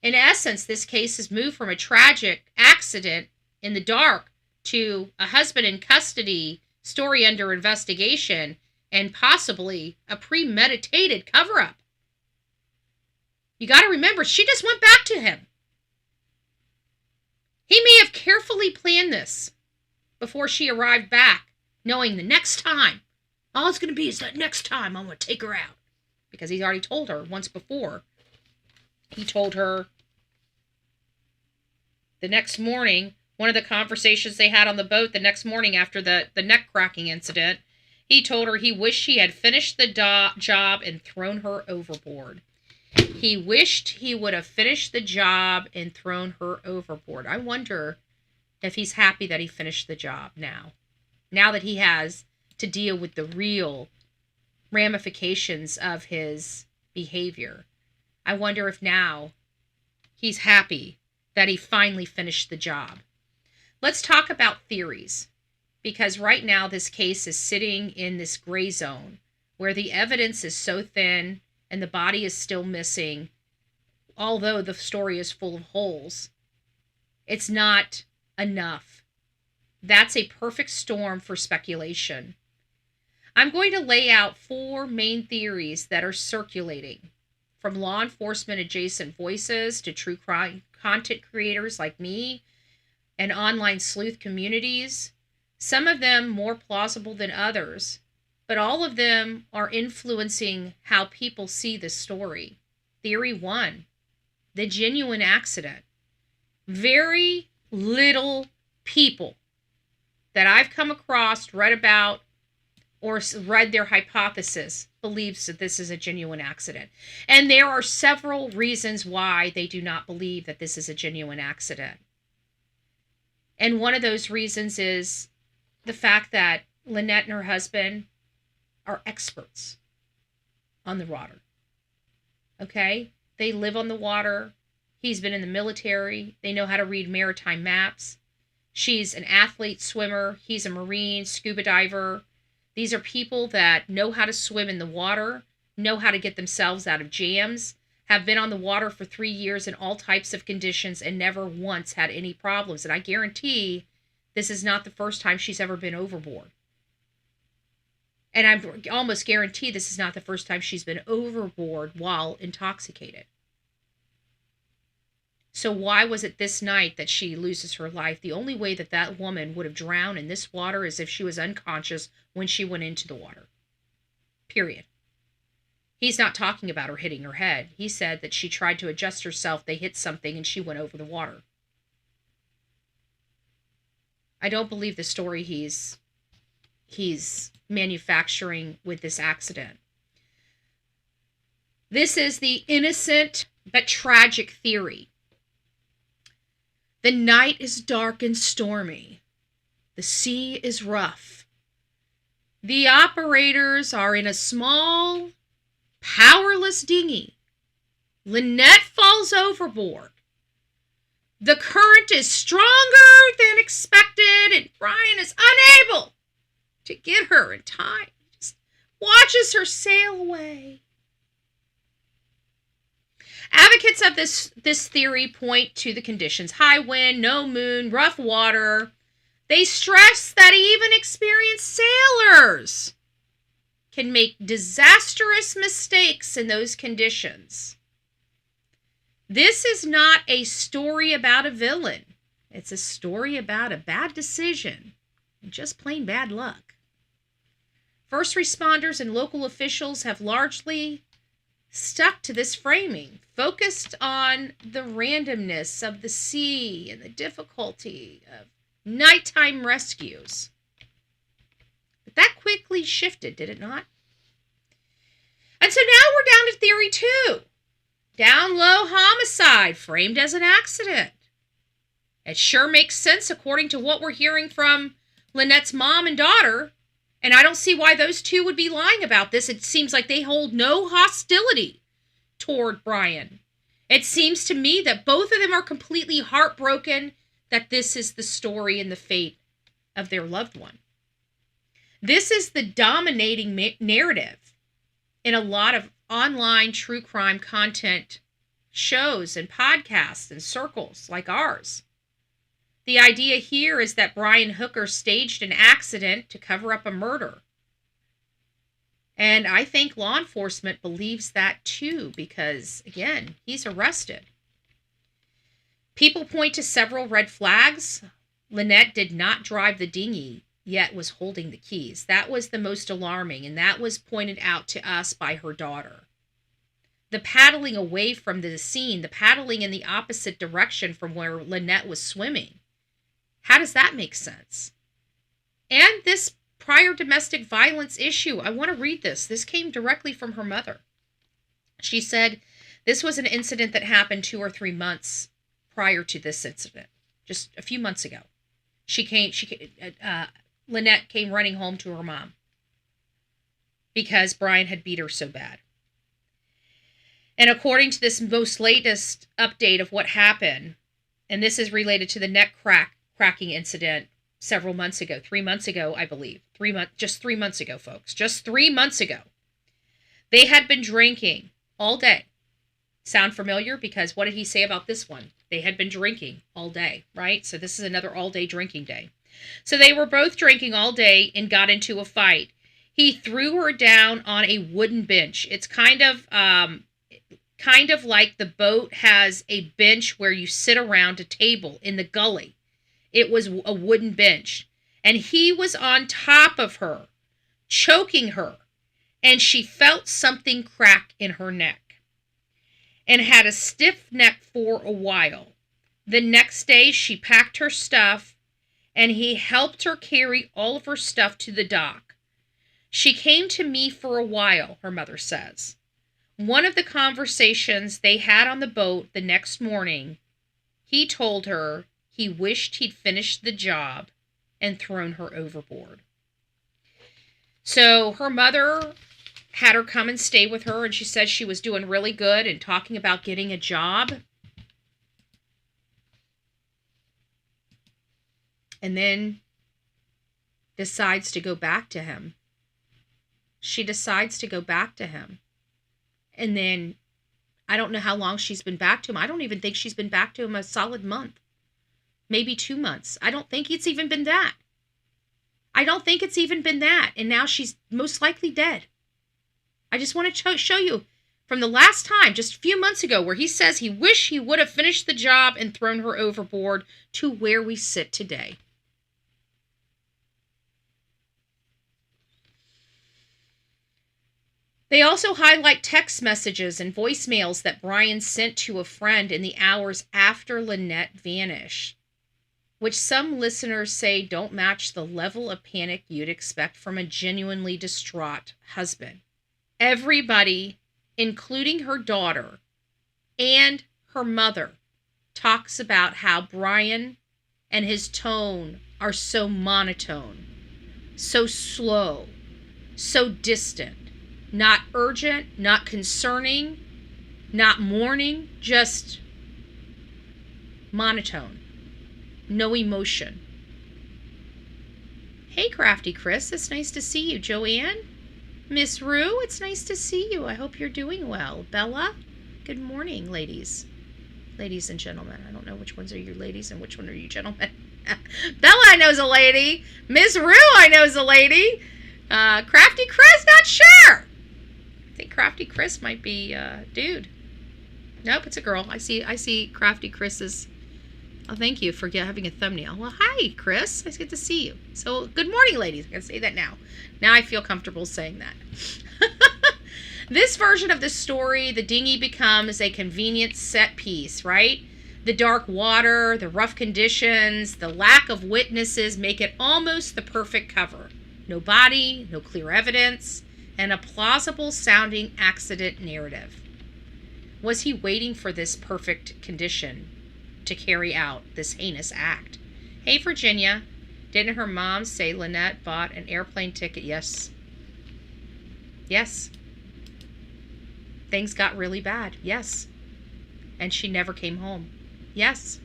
In essence, this case has moved from a tragic accident in the dark to a husband in custody, story under investigation, and possibly a premeditated cover-up. You got to remember, she just went back to him. He may have carefully planned this before she arrived back, knowing the next time, all it's going to be is that next time I'm going to take her out. Because he's already told her once before. He told her The next morning, one of the conversations they had on the boat the next morning after the neck cracking incident, he told her he wished he had finished the job and thrown her overboard. He wished he would have finished the job and thrown her overboard. I wonder if he's happy that he finished the job now that he has to deal with the real ramifications of his behavior. I wonder if now he's happy that he finally finished the job. Let's talk about theories, because right now this case is sitting in this gray zone where the evidence is so thin and the body is still missing. Although the story is full of holes, it's not enough. That's a perfect storm for speculation. I'm going to lay out 4 main theories that are circulating, from law enforcement adjacent voices to true crime content creators like me and online sleuth communities. Some of them more plausible than others, but all of them are influencing how people see this story. Theory 1, the genuine accident. Very little people that I've come across, read about, or read their hypothesis believes that this is a genuine accident. And there are several reasons why they do not believe that this is a genuine accident. And one of those reasons is the fact that Lynette and her husband are experts on the water. Okay? They live on the water. He's been in the military. They know how to read maritime maps. She's an athlete swimmer. He's a Marine, scuba diver. These are people that know how to swim in the water, know how to get themselves out of jams, have been on the water for 3 years in all types of conditions and never once had any problems. And I guarantee this is not the first time she's ever been overboard. And I almost guarantee this is not the first time she's been overboard while intoxicated. So why was it this night that she loses her life? The only way that that woman would have drowned in this water is if she was unconscious when she went into the water. Period. He's not talking about her hitting her head. He said that she tried to adjust herself, they hit something, and she went over the water. I don't believe the story he's manufacturing with this accident. This is the innocent but tragic theory. The night is dark and stormy. The sea is rough. The operators are in a small, powerless dinghy. Lynette falls overboard. The current is stronger than expected, and Brian is unable to get her in time. He just watches her sail away. Advocates of this theory point to the conditions: high wind, no moon, rough water. They stress that even experienced sailors can make disastrous mistakes in those conditions. This is not a story about a villain. It's a story about a bad decision and just plain bad luck. First responders and local officials have largely stuck to this framing, focused on the randomness of the sea and the difficulty of nighttime rescues. But that quickly shifted, did it not? And so now we're down to theory 2. Down low homicide, framed as an accident. It sure makes sense according to what we're hearing from Lynette's mom and daughter. And I don't see why those two would be lying about this. It seems like they hold no hostility toward Brian. It seems to me that both of them are completely heartbroken that this is the story and the fate of their loved one. This is the dominating narrative in a lot of online true crime content shows and podcasts and circles like ours. The idea here is that Brian Hooker staged an accident to cover up a murder. And I think law enforcement believes that too, because, again, he's arrested. People point to several red flags. Lynette did not drive the dinghy, yet was holding the keys. That was the most alarming, and that was pointed out to us by her daughter. the paddling away from the scene, the paddling in the opposite direction from where Lynette was swimming. How does that make sense? And this prior domestic violence issue, I want to read this. This came directly from her mother. She said this was an incident that happened 2 or 3 months prior to this incident, just a few months ago. Lynette came running home to her mom because Brian had beat her so bad. And according to this most latest update of what happened, and this is related to the neck cracking incident several months ago, 3 months ago, I believe. Just 3 months ago, folks. Just 3 months ago. They had been drinking all day. Sound familiar? Because what did he say about this one? They had been drinking all day, right? So this is another all-day drinking day. So they were both drinking all day and got into a fight. He threw her down on a wooden bench. It's kind of like the boat has a bench where you sit around a table in the gully. It was a wooden bench. And he was on top of her, choking her. And she felt something crack in her neck and had a stiff neck for a while. The next day, she packed her stuff, and he helped her carry all of her stuff to the dock. She came to me for a while, her mother says. One of the conversations they had on the boat the next morning, he told her he wished he'd finished the job and thrown her overboard. So her mother had her come and stay with her, and she said she was doing really good and talking about getting a job. And then decides to go back to him. She decides to go back to him. And then I don't know how long she's been back to him. I don't even think she's been back to him a solid month. Maybe 2 months. I don't think it's even been that. And now she's most likely dead. I just want to show you from the last time, just a few months ago, where he says he wished he would have finished the job and thrown her overboard, to where we sit today. They also highlight text messages and voicemails that Brian sent to a friend in the hours after Lynette vanished, which some listeners say don't match the level of panic you'd expect from a genuinely distraught husband. Everybody, including her daughter and her mother, talks about how Brian and his tone are so monotone, so slow, so distant, not urgent, not concerning, not mourning, just monotone, no emotion. Hey, Crafty Chris, it's nice to see you. Joanne? Miss Rue, it's nice to see you. I hope you're doing well. Bella, good morning, ladies. Ladies and gentlemen. I don't know which ones are you ladies and which one are you gentlemen. Bella, I know's a lady. Miss Rue, I know's a lady. Crafty Chris, not sure. I think Crafty Chris might be a dude. Nope, it's a girl. I see Crafty Chris's. Oh, thank you for having a thumbnail. Well, hi, Chris. It's good to see you. So, good morning, ladies. I can say that now. Now I feel comfortable saying that. This version of the story, the dinghy becomes a convenient set piece, right? The dark water, the rough conditions, the lack of witnesses make it almost the perfect cover. No body, no clear evidence, and a plausible-sounding accident narrative. Was he waiting for this perfect condition to carry out this heinous act? Hey, Virginia, didn't her mom say Lynette bought an airplane ticket? Yes. Yes. Things got really bad. Yes. And she never came home. Yes.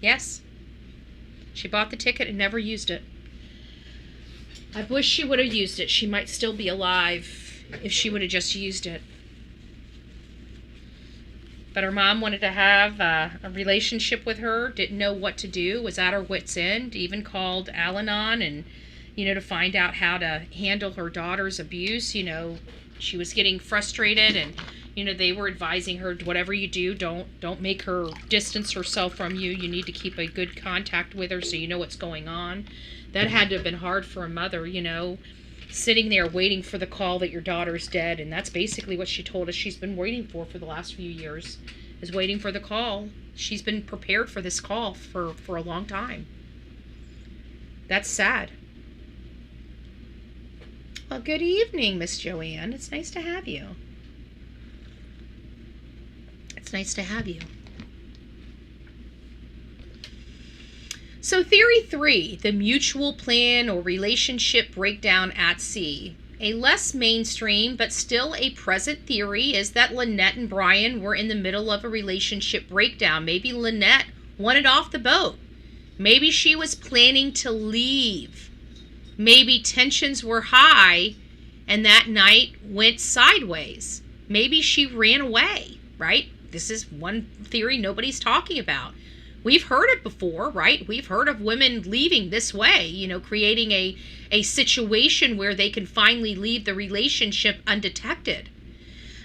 Yes. She bought the ticket and never used it. I wish she would have used it. She might still be alive if she would have just used it. But her mom wanted to have a relationship with her, didn't know what to do, was at her wit's end, even called Al-Anon and, to find out how to handle her daughter's abuse. She was getting frustrated and, they were advising her, whatever you do, don't make her distance herself from you. You need to keep a good contact with her so you know what's going on. That had to have been hard for a mother, sitting there waiting for the call that your daughter's dead. And that's basically what she told us she's been waiting for the last few years, is waiting for the call. She's been prepared for this call for a long time. That's sad. Well, good evening, Miss Joanne. It's nice to have you. It's nice to have you. So theory 3, the mutual plan or relationship breakdown at sea. A less mainstream but still a present theory is that Lynette and Brian were in the middle of a relationship breakdown. Maybe Lynette wanted off the boat. Maybe she was planning to leave. Maybe tensions were high and that night went sideways. Maybe she ran away, right? This is one theory nobody's talking about. We've heard it before, right? We've heard of women leaving this way, creating a situation where they can finally leave the relationship undetected.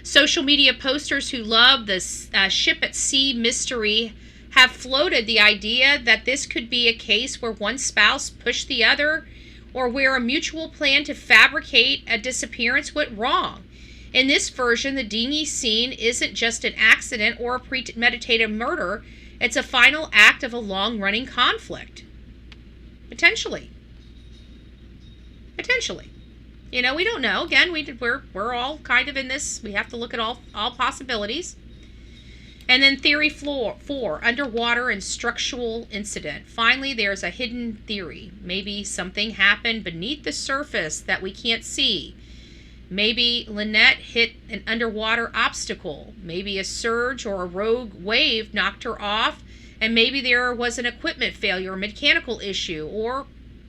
Social media posters who love this ship at sea mystery have floated the idea that this could be a case where one spouse pushed the other, or where a mutual plan to fabricate a disappearance went wrong. In this version, the dinghy scene isn't just an accident or a premeditated murder. It's a final act of a long-running conflict. Potentially. We don't know. Again, we're all kind of in this. We have to look at all possibilities. And then theory 4, underwater and structural incident. Finally, there's a hidden theory. Maybe something happened beneath the surface that we can't see. Maybe Lynette hit an underwater obstacle. Maybe a surge or a rogue wave knocked her off. And maybe there was an equipment failure, a mechanical issue, or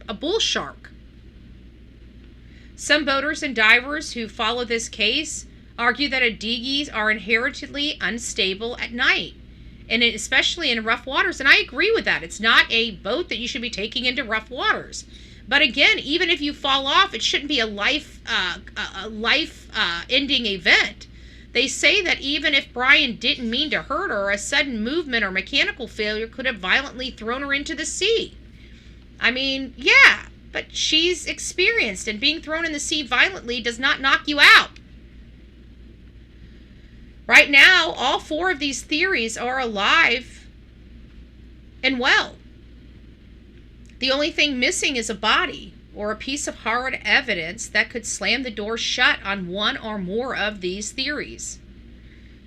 a bull shark. Some boaters and divers who follow this case argue that dinghies are inherently unstable at night, and especially in rough waters. And I agree with that. It's not a boat that you should be taking into rough waters. But again, even if you fall off, it shouldn't be a life-ending event. They say that even if Brian didn't mean to hurt her, a sudden movement or mechanical failure could have violently thrown her into the sea. I mean, yeah, but she's experienced, and being thrown in the sea violently does not knock you out. Right now, all 4 of these theories are alive and well. The only thing missing is a body or a piece of hard evidence that could slam the door shut on one or more of these theories.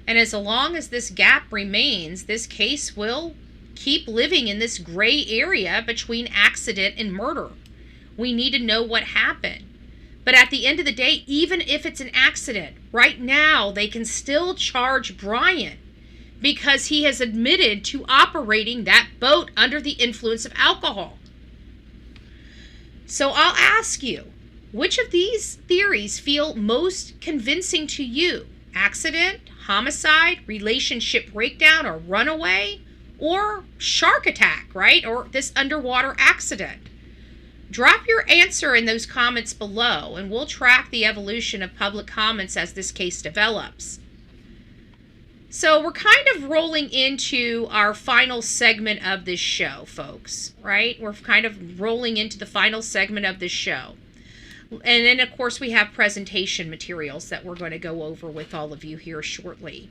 And as long as this gap remains, this case will keep living in this gray area between accident and murder. We need to know what happened. But at the end of the day, even if it's an accident, right now they can still charge Brian because he has admitted to operating that boat under the influence of alcohol. So I'll ask you, which of these theories feel most convincing to you? Accident, homicide, relationship breakdown, or runaway, or shark attack, right? Or this underwater accident? Drop your answer in those comments below, and we'll track the evolution of public comments as this case develops. So we're kind of rolling into our final segment of this show, folks, right? We're kind of rolling into the final segment of this show. And then, of course, we have presentation materials that we're going to go over with all of you here shortly.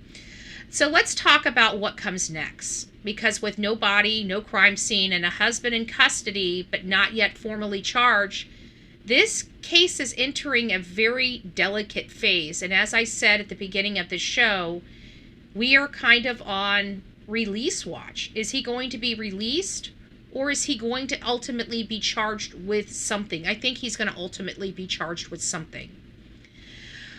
So let's talk about what comes next. Because with no body, no crime scene, and a husband in custody but not yet formally charged, this case is entering a very delicate phase. And as I said at the beginning of the show, we are kind of on release watch. Is he going to be released, or is he going to ultimately be charged with something? I think he's going to ultimately be charged with something.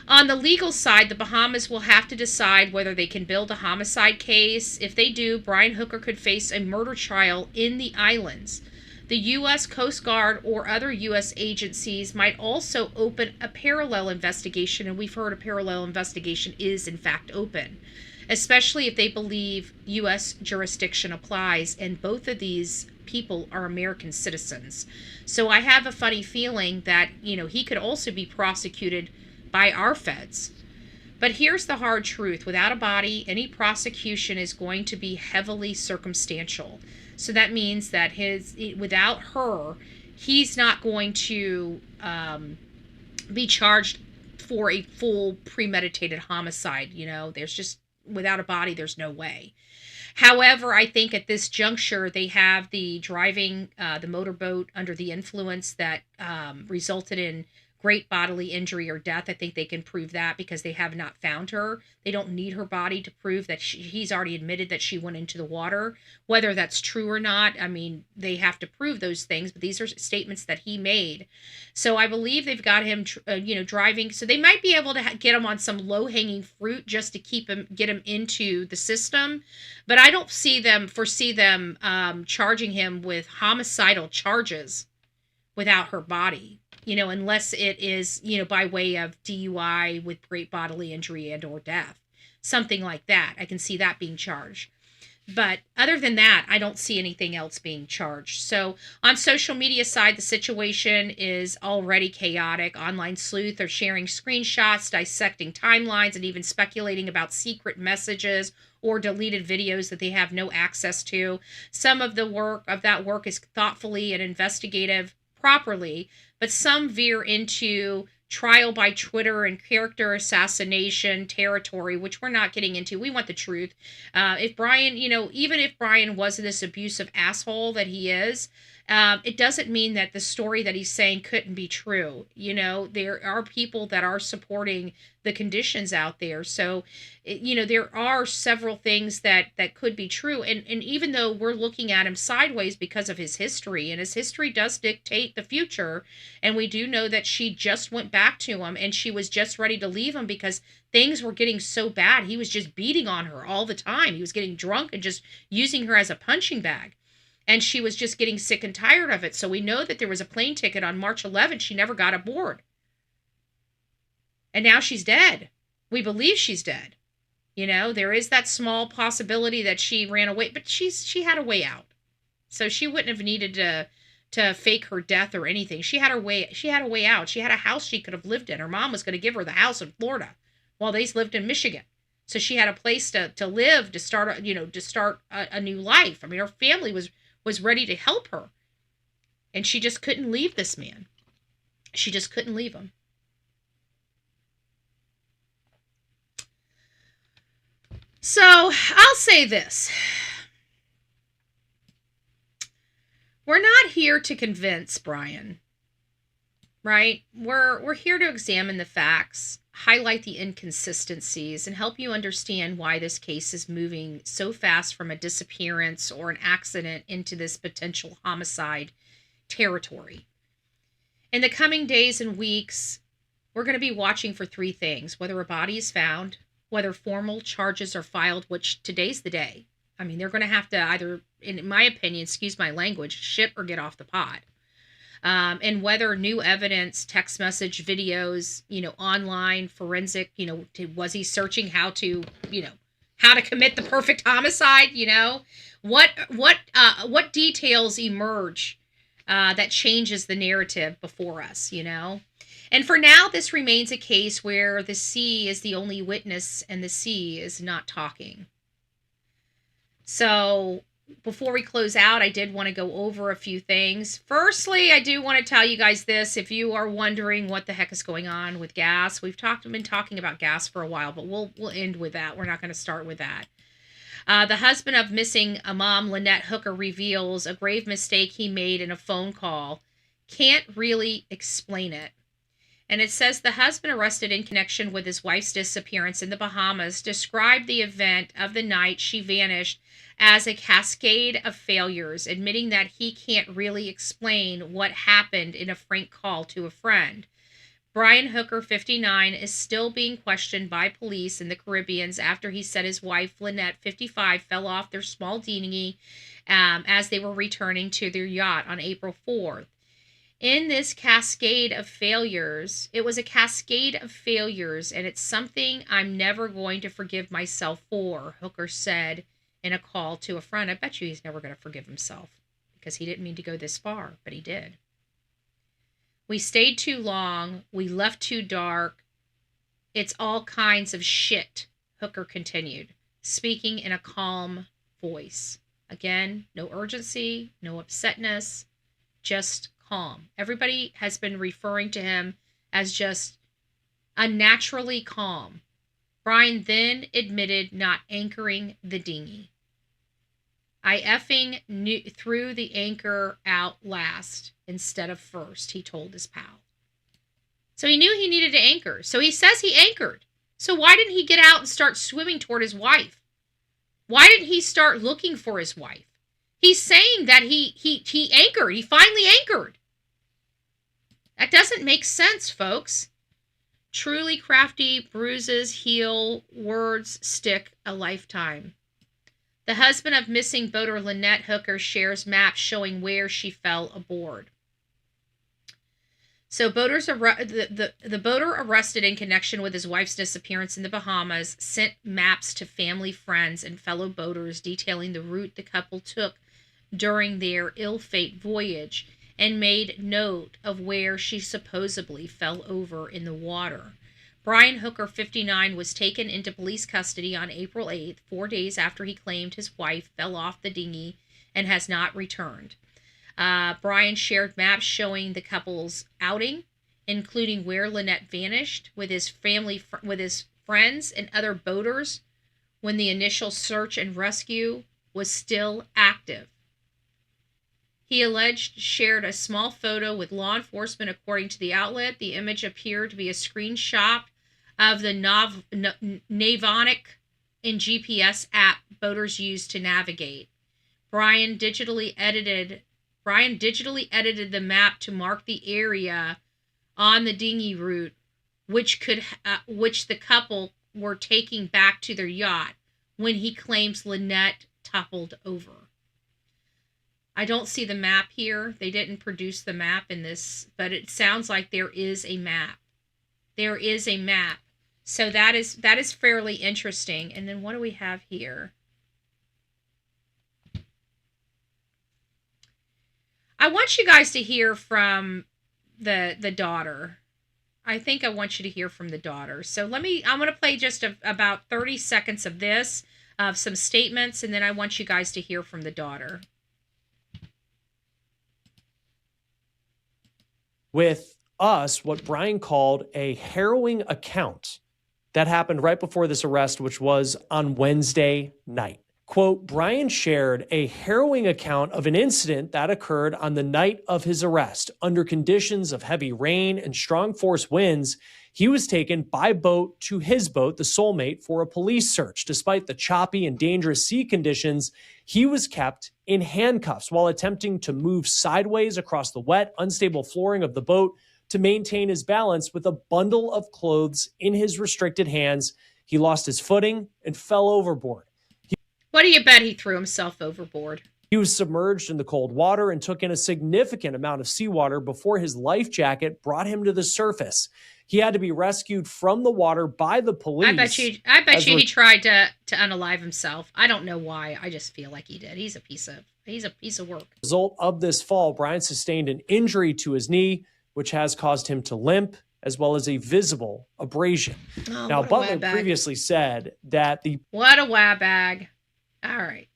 On the legal side, the Bahamas will have to decide whether they can build a homicide case. If they do, Brian Hooker could face a murder trial in the islands. The U.S. Coast Guard or other U.S. agencies might also open a parallel investigation, and we've heard a parallel investigation is in fact open, especially if they believe U.S. jurisdiction applies, and both of these people are American citizens. So I have a funny feeling that, he could also be prosecuted by our feds. But here's the hard truth. Without a body, any prosecution is going to be heavily circumstantial. So that means that without her, he's not going to be charged for a full premeditated homicide. There's just, without a body, there's no way. However, I think at this juncture, they have the driving the motorboat under the influence that resulted in great bodily injury or death. I think they can prove that because they have not found her. They don't need her body to prove that he's already admitted that she went into the water. Whether that's true or not, I mean, they have to prove those things, but these are statements that he made. So I believe they've got him, driving. So they might be able to get him on some low-hanging fruit just to get him into the system. But I don't foresee them charging him with homicidal charges without her body. Unless it is, by way of DUI with great bodily injury and or death. Something like that. I can see that being charged. But other than that, I don't see anything else being charged. So on social media side, the situation is already chaotic. Online sleuth are sharing screenshots, dissecting timelines, and even speculating about secret messages or deleted videos that they have no access to. Some of that work is thoughtfully and investigative properly, but some veer into trial by Twitter and character assassination territory, which we're not getting into. We want the truth. If Brian, even if Brian was this abusive asshole that he is, it doesn't mean that the story that he's saying couldn't be true. There are people that are supporting the conditions out there. So, there are several things that could be true. And even though we're looking at him sideways because of his history, and his history does dictate the future, and we do know that she just went back to him and she was just ready to leave him because things were getting so bad. He was just beating on her all the time. He was getting drunk and just using her as a punching bag. And she was just getting sick and tired of it. So we know that there was a plane ticket on March 11th. She never got aboard. And now she's dead. We believe she's dead. There is that small possibility that she ran away, but she had a way out. So she wouldn't have needed to fake her death or anything. She had a way out. She had a house she could have lived in. Her mom was going to give her the house in Florida while they lived in Michigan. So she had a place to live, to start a new life. I mean, her family was ready to help her. And she just couldn't leave this man. She just couldn't leave him. So I'll say this. We're not here to convince Brian, right? We're here to examine the facts, highlight the inconsistencies, and help you understand why this case is moving so fast from a disappearance or an accident into this potential homicide territory. In the coming days and weeks, we're going to be watching for three things: whether a body is found, whether formal charges are filed, which today's the day. I mean, they're going to have to either, in my opinion, excuse my language, shit or get off the pot. And whether new evidence, text message, videos, online forensic, was he searching how to commit the perfect homicide? What details emerge that changes the narrative before us? And for now, this remains a case where the sea is the only witness and the sea is not talking. So before we close out, I did want to go over a few things. Firstly, I do want to tell you guys this. If you are wondering what the heck is going on with gas, we've been talking about gas for a while, but we'll end with that. We're not going to start with that. The husband of missing mom, Lynette Hooker, reveals a grave mistake he made in a phone call. Can't really explain it. And it says the husband, arrested in connection with his wife's disappearance in the Bahamas, described the event of the night she vanished as a cascade of failures, admitting that he can't really explain what happened in a frank call to a friend. Brian Hooker, 59, is still being questioned by police in the Caribbean after he said his wife, Lynette, 55, fell off their small dinghy as they were returning to their yacht on April 4th. In this cascade of failures, it was a cascade of failures, and it's something I'm never going to forgive myself for, Hooker said in a call to a friend. I bet you he's never going to forgive himself because he didn't mean to go this far, but he did. We stayed too long. We left too dark. It's all kinds of shit, Hooker continued, speaking in a calm voice. Again, no urgency, no upsetness, just calm. Everybody has been referring to him as just unnaturally calm. Brian then admitted not anchoring the dinghy. I effing threw the anchor out last instead of first, he told his pal. So he knew he needed to anchor. So he says he anchored. So why didn't he get out and start swimming toward his wife? Why didn't he start looking for his wife? He's saying that he anchored. He finally anchored. That doesn't make sense, folks. Truly crafty bruises heal, words stick a lifetime. The husband of missing boater Lynette Hooker shares maps showing where she fell aboard. So the boater arrested in connection with his wife's disappearance in the Bahamas sent maps to family, friends, and fellow boaters detailing the route the couple took during their ill-fated voyage and made note of where she supposedly fell over in the water. Brian Hooker, 59, was taken into police custody on April 8th, 4 days after he claimed his wife fell off the dinghy and has not returned. Brian shared maps showing the couple's outing, including where Lynette vanished with his family, with his friends and other boaters when the initial search and rescue was still active. He alleged shared a small photo with law enforcement. According to the outlet, the image appeared to be a screenshot of the Navonic and GPS app boaters use to navigate. Brian digitally edited the map to mark the area on the dinghy route, which the couple were taking back to their yacht when he claims Lynette toppled over. I don't see the map here. They didn't produce the map in this, but it sounds like there is a map. There is a map. So that is fairly interesting. And then what do we have here? I want you guys to hear from the daughter. I think I want you to hear from the daughter. So I'm going to play just about 30 seconds of this, of some statements, and then I want you guys to hear from the daughter. With us, what Brian called a harrowing account that happened right before this arrest, which was on Wednesday night. Quote, Brian shared a harrowing account of an incident that occurred on the night of his arrest. Under conditions of heavy rain and strong force winds, he was taken by boat to his boat, the Soulmate, for a police search. Despite the choppy and dangerous sea conditions, he was kept in handcuffs while attempting to move sideways across the wet, unstable flooring of the boat to maintain his balance with a bundle of clothes in his restricted hands. He lost his footing and fell overboard. What do you bet he threw himself overboard? He was submerged in the cold water and took in a significant amount of seawater before his life jacket brought him to the surface. He had to be rescued from the water by the police. I bet you he tried to unalive himself. I don't know why. I just feel like he did. He's a piece of work. As a result of this fall, Brian sustained an injury to his knee, which has caused him to limp, as well as a visible abrasion. Oh, now, Butler previously said that What a wabag. All right.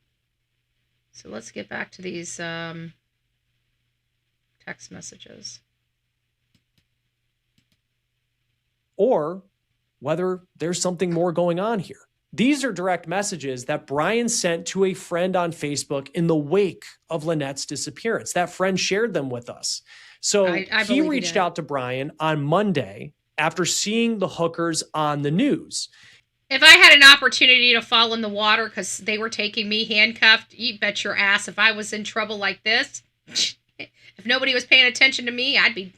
So let's get back to these text messages. Or whether there's something more going on here. These are direct messages that Brian sent to a friend on Facebook in the wake of Lynette's disappearance. That friend shared them with us. So he reached out to Brian on Monday after seeing the hookers on the news. If I had an opportunity to fall in the water because they were taking me handcuffed, you bet your ass if I was in trouble like this, if nobody was paying attention to me, I'd be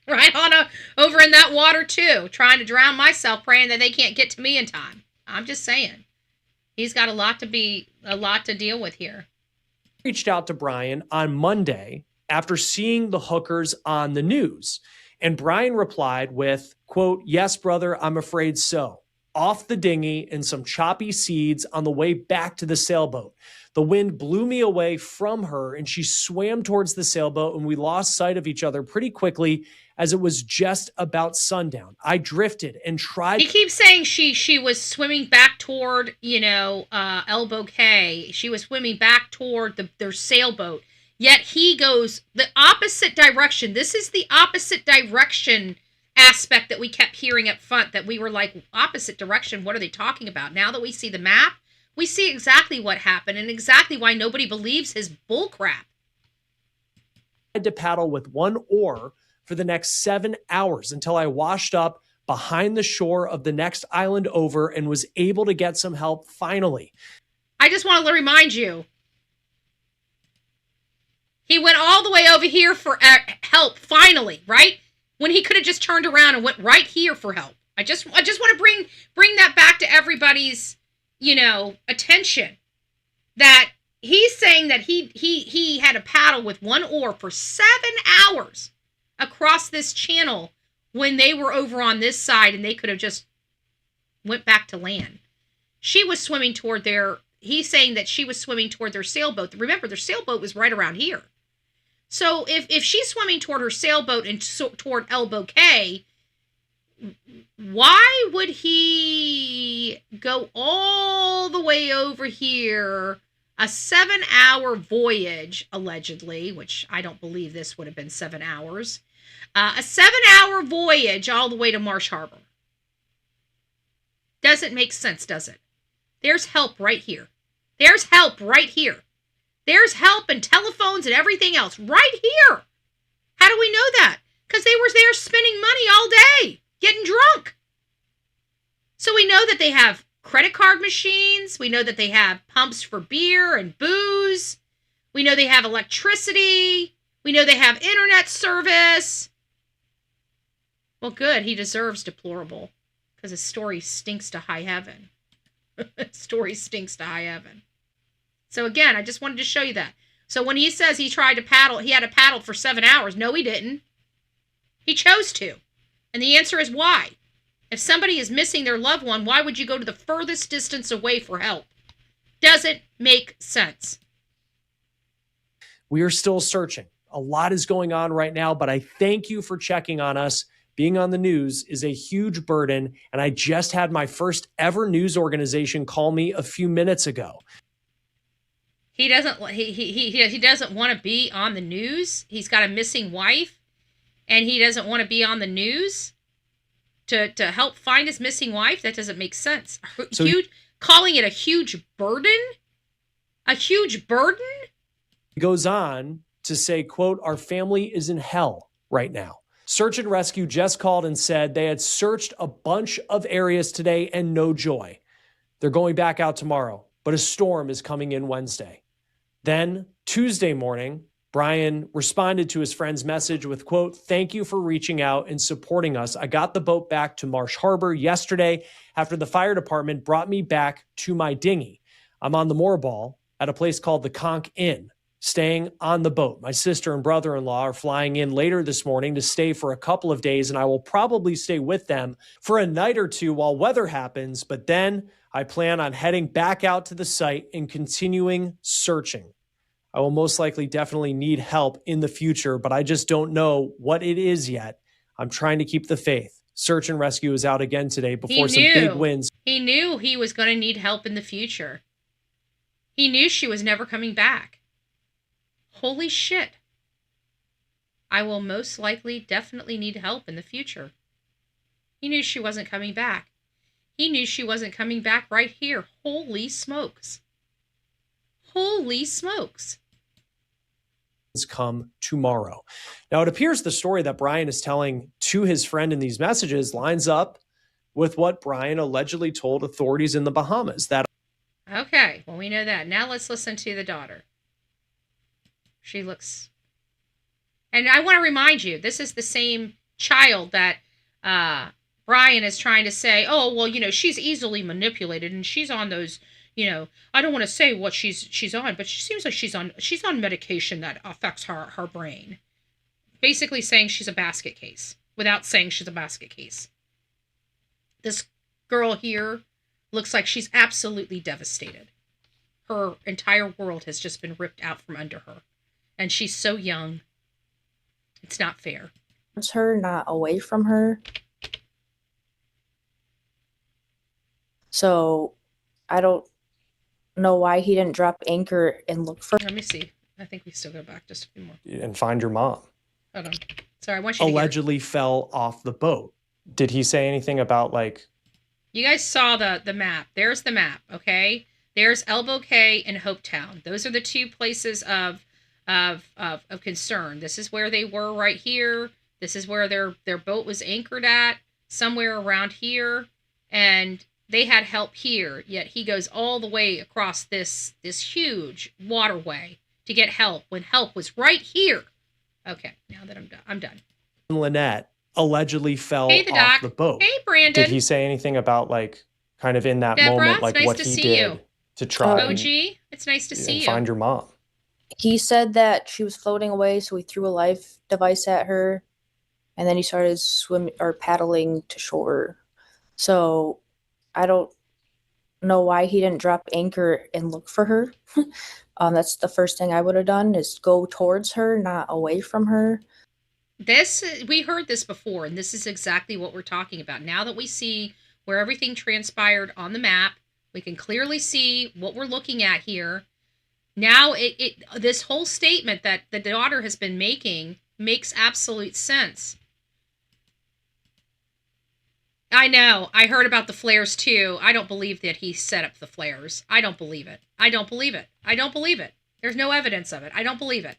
right on over in that water too, trying to drown myself, praying that they can't get to me in time. I'm just saying. He's got a lot to deal with here. Reached out to Brian on Monday after seeing the hookers on the news. And Brian replied with, quote, yes, brother, I'm afraid so. Off the dinghy in some choppy seas on the way back to the sailboat. The wind blew me away from her and she swam towards the sailboat and we lost sight of each other pretty quickly as it was just about sundown. I drifted and tried. He keeps saying she was swimming back toward, Elbow Cay. She was swimming back toward their sailboat. Yet he goes the opposite direction. This is the opposite direction aspect that we kept hearing up front, that we were like, opposite direction, what are they talking about? Now that we see the map, we see exactly what happened and exactly why nobody believes his bullcrap. I had to paddle with one oar for the next 7 hours until I washed up behind the shore of the next island over and was able to get some help finally. I just want to remind you, he went all the way over here for help finally, right? When he could have just turned around and went right here for help. I just want to bring that back to everybody's, attention, that he's saying that he had a paddle with one oar for 7 hours across this channel when they were over on this side and they could have just went back to land. She was swimming toward he's saying that she was swimming toward their sailboat. Remember, their sailboat was right around here. So if she's swimming toward her sailboat and toward Elbow Cay, why would he go all the way over here, a 7-hour voyage, allegedly, which I don't believe this would have been 7 hours, a 7-hour voyage all the way to Marsh Harbor? Doesn't make sense, does it? There's help right here. There's help right here. There's help and telephones and everything else right here. How do we know that? Because they were there spending money all day, getting drunk. So we know that they have credit card machines. We know that they have pumps for beer and booze. We know they have electricity. We know they have internet service. Well, good. He deserves deplorable because his story stinks to high heaven. Story stinks to high heaven. So again, I just wanted to show you that. So when he says he tried to paddle, he had to paddle for 7 hours. No, he didn't. He chose to. And the answer is why? If somebody is missing their loved one, why would you go to the furthest distance away for help? Doesn't make sense. We are still searching. A lot is going on right now, but I thank you for checking on us. Being on the news is a huge burden, and I just had my first ever news organization call me a few minutes ago. He doesn't want to be on the news. He's got a missing wife, and he doesn't want to be on the news to help find his missing wife. That doesn't make sense. So, calling it a huge burden? A huge burden? He goes on to say, quote, "Our family is in hell right now. Search and Rescue just called and said they had searched a bunch of areas today and no joy. They're going back out tomorrow, but a storm is coming in Wednesday." Then Tuesday morning, Brian responded to his friend's message with, quote, "Thank you for reaching out and supporting us. I got the boat back to Marsh Harbor yesterday after the fire department brought me back to my dinghy. I'm on the moorball at a place called the Conch Inn, staying on the boat. My sister and brother-in-law are flying in later this morning to stay for a couple of days, and I will probably stay with them for a night or two while weather happens, but then I plan on heading back out to the site and continuing searching. I will most likely definitely need help in the future, but I just don't know what it is yet. I'm trying to keep the faith. Search and Rescue is out again today before some big wins." He knew he was going to need help in the future. He knew she was never coming back. Holy shit. I will most likely definitely need help in the future. He knew she wasn't coming back. He knew she wasn't coming back right here. Holy smokes. Holy smokes. Come tomorrow. Now, it appears the story that Brian is telling to his friend in these messages lines up with what Brian allegedly told authorities in the Bahamas. Okay, well, we know that. Now let's listen to the daughter. She looks... And I want to remind you, this is the same child that Brian is trying to say, oh, well, she's easily manipulated and she's on those, I don't want to say what she's on, but she seems like she's on medication that affects her brain. Basically saying she's a basket case without saying she's a basket case. This girl here looks like she's absolutely devastated. Her entire world has just been ripped out from under her. And she's so young. It's not fair. It's her, not away from her. So I don't know why he didn't drop anchor and look for. Let me see. I think we still go back just a few more. And find your mom. Hold on. Sorry, I want you to allegedly fell off the boat. Did he say anything about like... You guys saw the map. There's the map, okay? There's Elbow Cay and Hopetown. Those are the two places of concern. This is where they were right here. This is where their boat was anchored at, somewhere around here. And they had help here, yet he goes all the way across this huge waterway to get help when help was right here. Okay, now that I'm done. Lynette allegedly fell Hey, the off doc. the boat. Hey, Brandon. Did he say anything about like kind of in that Deborah, moment, it's like nice what to he see did you. to try OG, it's nice to see and you. find your mom? He said that she was floating away, so he threw a life device at her, and then he started swimming or paddling to shore. So I don't know why he didn't drop anchor and look for her. That's the first thing I would have done, is go towards her, not away from her. We heard this before, and this is exactly what we're talking about. Now that we see where everything transpired on the map, we can clearly see what we're looking at here. Now this whole statement that the daughter has been making makes absolute sense. I know. I heard about the flares too. I don't believe that he set up the flares. I don't believe it. I don't believe it. I don't believe it. There's no evidence of it. I don't believe it.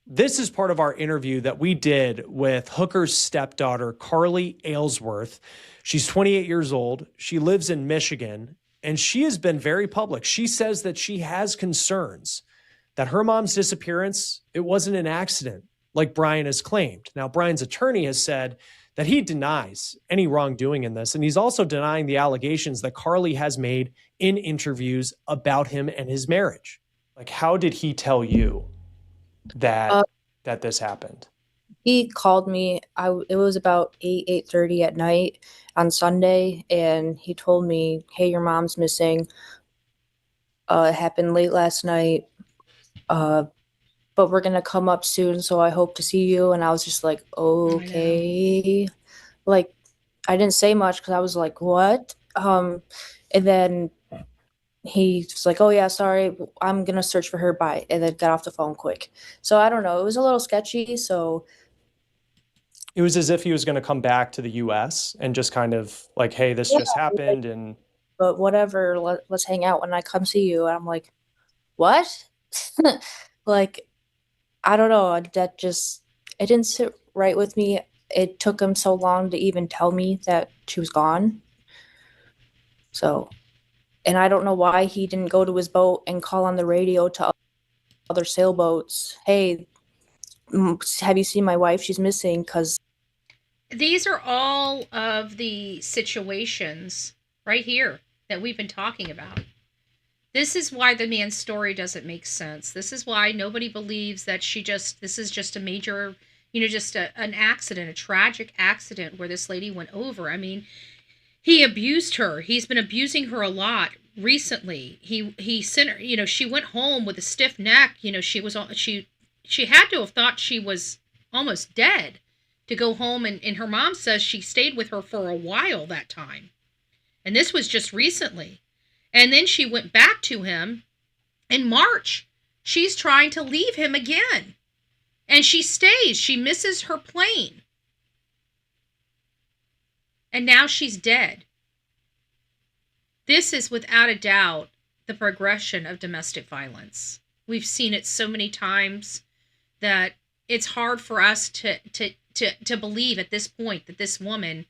This is part of our interview that we did with Hooker's stepdaughter, Carly Aylesworth. She's 28 years old. She lives in Michigan, and she has been very public. She says that she has concerns that her mom's disappearance, it wasn't an accident like Brian has claimed. Now, Brian's attorney has said that he denies any wrongdoing in this, and he's also denying the allegations that Carly has made in interviews about him and his marriage. Like, how did he tell you that this happened? He called me. It was about 8:30 at night on Sunday, and he told me, "Hey, your mom's missing. It happened late last night. But we're gonna come up soon, so I hope to see you." And I was just like, okay. Like, I didn't say much because I was like, what? And then he was like, oh yeah, sorry, I'm gonna search for her, bye, and then got off the phone quick. So I don't know, it was a little sketchy. So it was as if he was going to come back to the US and just kind of like, hey, this just happened. And but whatever, let's hang out when I come see you. And I'm like, what? Like, I don't know, that just, it didn't sit right with me. It took him so long to even tell me that she was gone. So, and I don't know why he didn't go to his boat and call on the radio to other sailboats. Hey, have you seen my wife? She's missing. Because these are all of the situations right here that we've been talking about. This is why the man's story doesn't make sense. This is why nobody believes that this is just a major, just an accident, a tragic accident where this lady went over. I mean, he abused her. He's been abusing her a lot recently. He sent her, she went home with a stiff neck. She had to have thought she was almost dead to go home. And her mom says she stayed with her for a while that time. And this was just recently. And then she went back to him in March. She's trying to leave him again. And she stays. She misses her plane. And now she's dead. This is without a doubt the progression of domestic violence. We've seen it so many times that it's hard for us to believe at this point that this woman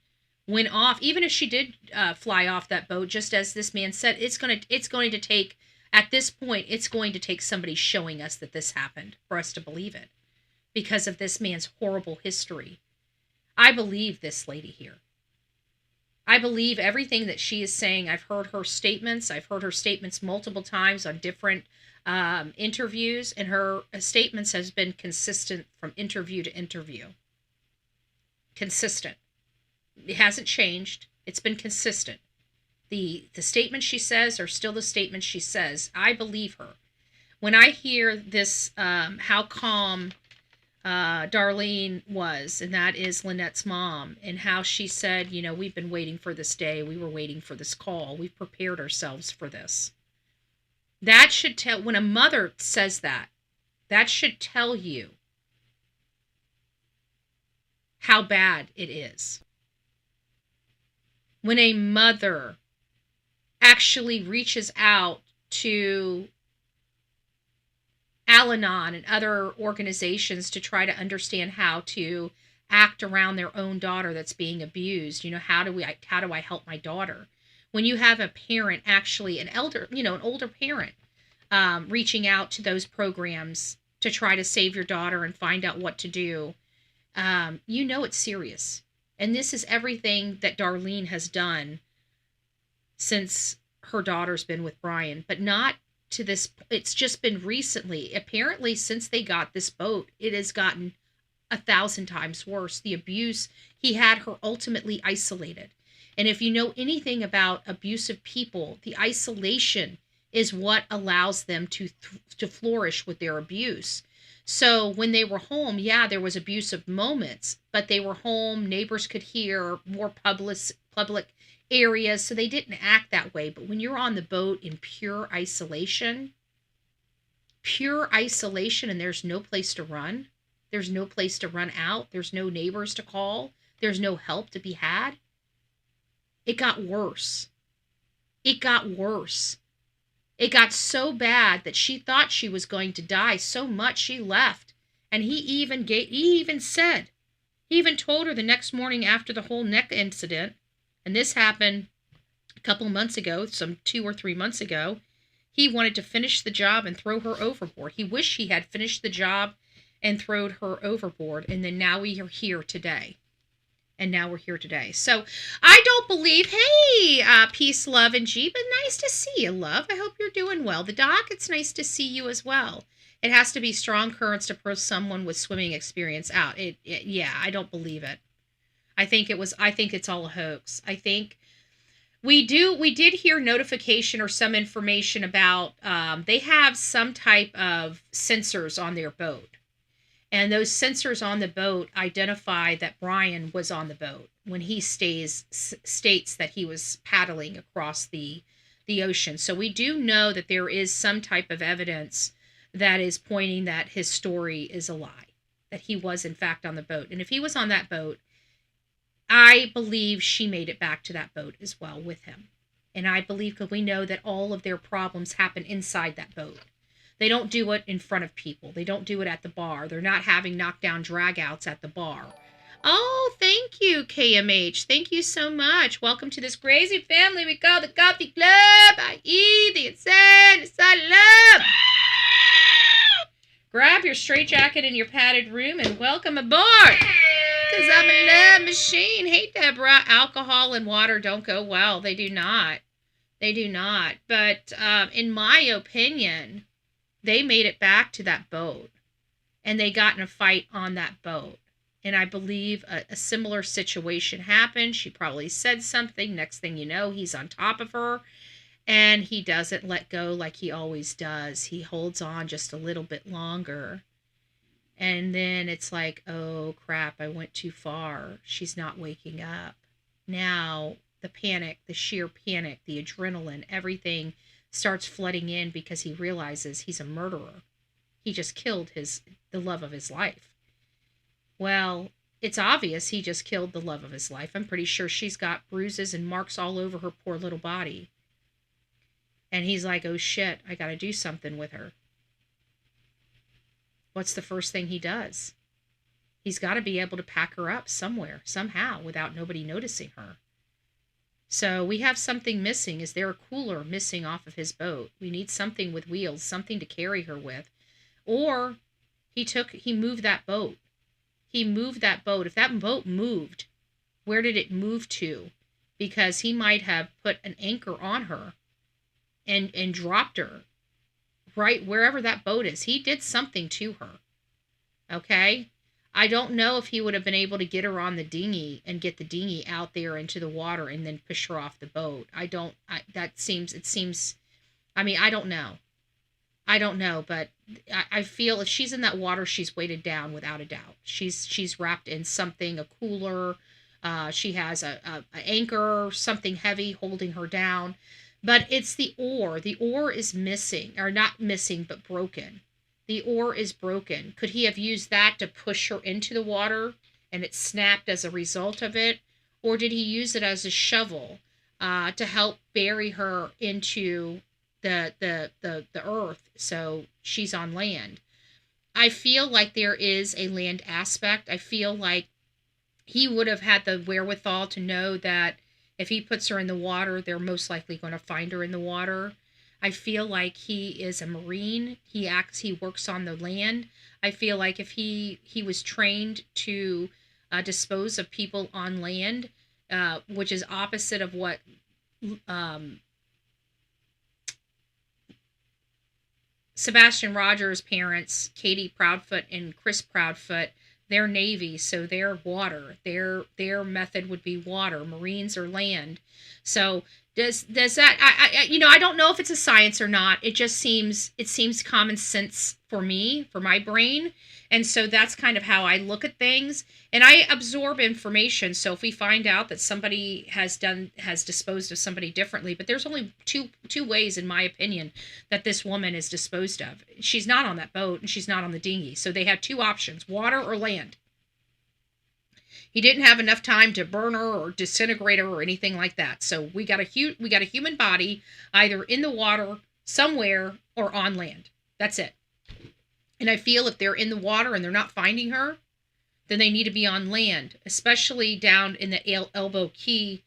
went off, even if she did fly off that boat, just as this man said. It's going to take, at this point, it's going to take somebody showing us that this happened for us to believe it, because of this man's horrible history. I believe this lady here. I believe everything that she is saying. I've heard her statements. I've heard her statements multiple times on different interviews, and her statements has been consistent from interview to interview. Consistent. It hasn't changed. It's been consistent. The statements she says are still the statements she says. I believe her. When I hear this, how calm Darlene was, and that is Lynette's mom, and how she said, we've been waiting for this day. We were waiting for this call. We've prepared ourselves for this. That should tell, when a mother says that should tell you how bad it is. When a mother actually reaches out to Al-Anon and other organizations to try to understand how to act around their own daughter that's being abused. How do I help my daughter? When you have a parent, actually an older parent, reaching out to those programs to try to save your daughter and find out what to do, it's serious. And this is everything that Darlene has done since her daughter's been with Brian, but not to this. It's just been recently. Apparently, since they got this boat, it has gotten 1,000 times worse. The abuse, he had her ultimately isolated. And if you know anything about abusive people, the isolation is what allows them to flourish with their abuse. So when they were home, yeah, there was abusive moments, but they were home, neighbors could hear, more public areas, so they didn't act that way. But when you're on the boat in pure isolation, and there's no place to run, there's no place to run out, there's no neighbors to call, there's no help to be had, it got worse. It got worse. It got so bad that she thought she was going to die so much she left. And he even told her the next morning after the whole neck incident, and this happened a couple months ago, some 2 or 3 months ago, he wanted to finish the job and throw her overboard. He wished he had finished the job and thrown her overboard. And then now we are here today. So I don't believe, hey, peace, love, and G, but nice to see you, love. I hope you're doing well. The doc, it's nice to see you as well. It has to be strong currents to pull someone with swimming experience out. Yeah, I don't believe it. I think it's all a hoax. I think we did hear notification or some information about, they have some type of sensors on their boat. And those sensors on the boat identify that Brian was on the boat when he states that he was paddling across the ocean. So we do know that there is some type of evidence that is pointing that his story is a lie, that he was in fact on the boat. And if he was on that boat, I believe she made it back to that boat as well with him. And I believe, because we know that all of their problems happen inside that boat. They don't do it in front of people. They don't do it at the bar. They're not having knockdown dragouts at the bar. Oh, thank you, KMH. Thank you so much. Welcome to this crazy family we call the Coffee Club, i.e. the insane asylum. Grab your straitjacket in your padded room and welcome aboard. Because I'm a love machine. Hey, Deborah, alcohol and water don't go well. They do not. But in my opinion, they made it back to that boat, and they got in a fight on that boat. And I believe a similar situation happened. She probably said something. Next thing you know, he's on top of her, and he doesn't let go like he always does. He holds on just a little bit longer. And then it's like, oh, crap, I went too far. She's not waking up. Now, the panic, the sheer panic, the adrenaline, everything starts flooding in because he realizes he's a murderer. He just killed the love of his life. Well, it's obvious he just killed the love of his life. I'm pretty sure she's got bruises and marks all over her poor little body. And he's like, oh shit, I gotta do something with her. What's the first thing he does? He's got to be able to pack her up somewhere, somehow, without nobody noticing her. So we have something missing. Is there a cooler missing off of his boat? We need something with wheels, something to carry her with. Or he moved that boat. He moved that boat. If that boat moved, where did it move to? Because he might have put an anchor on her and dropped her right wherever that boat is. He did something to her. Okay? I don't know if he would have been able to get her on the dinghy and get the dinghy out there into the water and then push her off the boat. I don't know, but I feel if she's in that water, she's weighted down without a doubt. She's wrapped in something, a cooler. She has a anchor, something heavy holding her down. But it's the oar. The oar is missing, or not missing, but broken. The oar is broken. Could he have used that to push her into the water and it snapped as a result of it? Or did he use it as a shovel to help bury her into the earth so she's on land? I feel like there is a land aspect. I feel like he would have had the wherewithal to know that if he puts her in the water, they're most likely going to find her in the water. I feel like he is a Marine. He works on the land. I feel like if he was trained to dispose of people on land, which is opposite of what Sebastian Rogers' parents, Katie Proudfoot and Chris Proudfoot, they're Navy, so they're water. Their method would be water. Marines are land. So does that? I don't know if it's a science or not. It seems common sense for me, for my brain, and so that's kind of how I look at things. And I absorb information. So if we find out that somebody has disposed of somebody differently, but there's only two ways, in my opinion, that this woman is disposed of. She's not on that boat, and she's not on the dinghy. So they had two options: water or land. He didn't have enough time to burn her or disintegrate her or anything like that. So we got a human body either in the water somewhere or on land. That's it. And I feel if they're in the water and they're not finding her, then they need to be on land, especially down in the Elbow Cay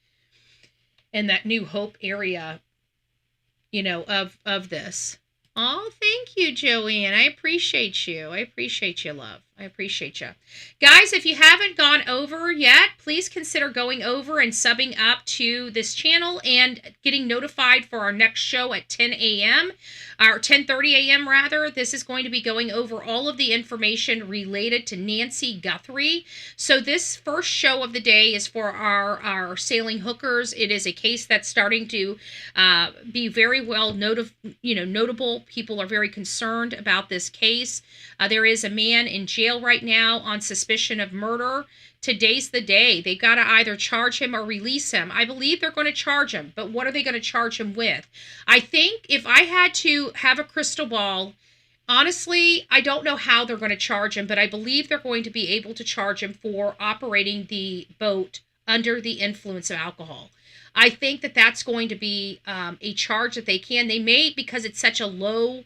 and that New Hope area, of this. Oh, thank you, Joanne. I appreciate you. Love. I appreciate you. Guys, if you haven't gone over yet, please consider going over and subbing up to this channel and getting notified for our next show at 10 a.m. or 10:30 a.m. rather. This is going to be going over all of the information related to Nancy Guthrie. So this first show of the day is for our sailing hookers. It is a case that's starting to be very well notable. People are very concerned about this case. There is a man in jail right now on suspicion of murder. Today's the day. They got to either charge him or release him. I believe they're going to charge him, but what are they going to charge him with? I think if I had to have a crystal ball, honestly, I don't know how they're going to charge him, but I believe they're going to be able to charge him for operating the boat under the influence of alcohol. I think that that's going to be a charge that they may, because it's such a low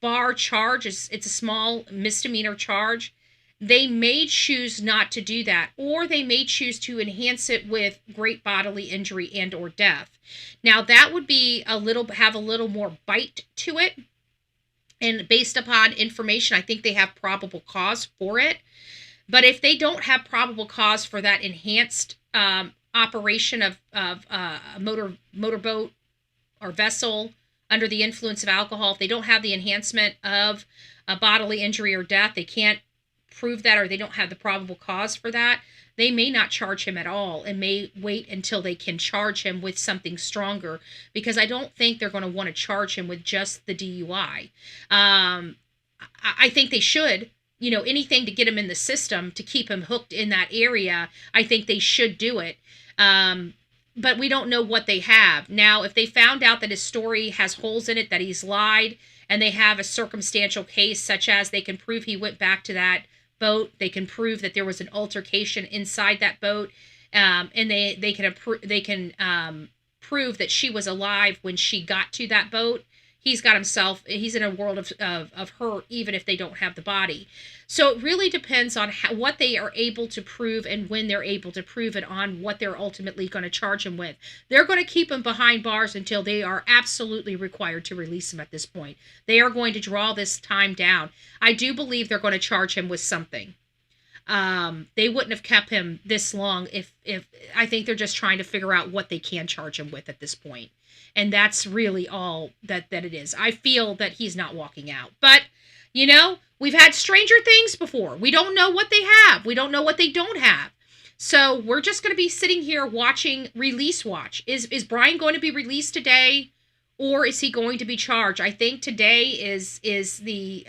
bar charge, it's a small misdemeanor charge, they may choose not to do that, or they may choose to enhance it with great bodily injury and or death. Now that would be have a little more bite to it, and based upon information, I think they have probable cause for it. But if they don't have probable cause for that enhanced operation of a motorboat or vessel under the influence of alcohol, if they don't have the enhancement of a bodily injury or death, they can't prove that, or they don't have the probable cause for that, they may not charge him at all and may wait until they can charge him with something stronger, because I don't think they're going to want to charge him with just the DUI. I think they should, anything to get him in the system, to keep him hooked in that area, I think they should do it. But we don't know what they have. Now, if they found out that his story has holes in it, that he's lied, and they have a circumstantial case, such as they can prove he went back to that boat, they can prove that there was an altercation inside that boat, and they can prove that she was alive when she got to that boat, he's in a world of hurt, even if they don't have the body. So it really depends on what they are able to prove and when they're able to prove it, on what they're ultimately going to charge him with. They're going to keep him behind bars until they are absolutely required to release him at this point. They are going to draw this time down. I do believe they're going to charge him with something. They wouldn't have kept him this long if I think they're just trying to figure out what they can charge him with at this point. And that's really all that it is. I feel that he's not walking out. But, we've had stranger things before. We don't know what they have. We don't know what they don't have. So we're just going to be sitting here watching release watch. Is Brian going to be released today, or is he going to be charged? I think today is the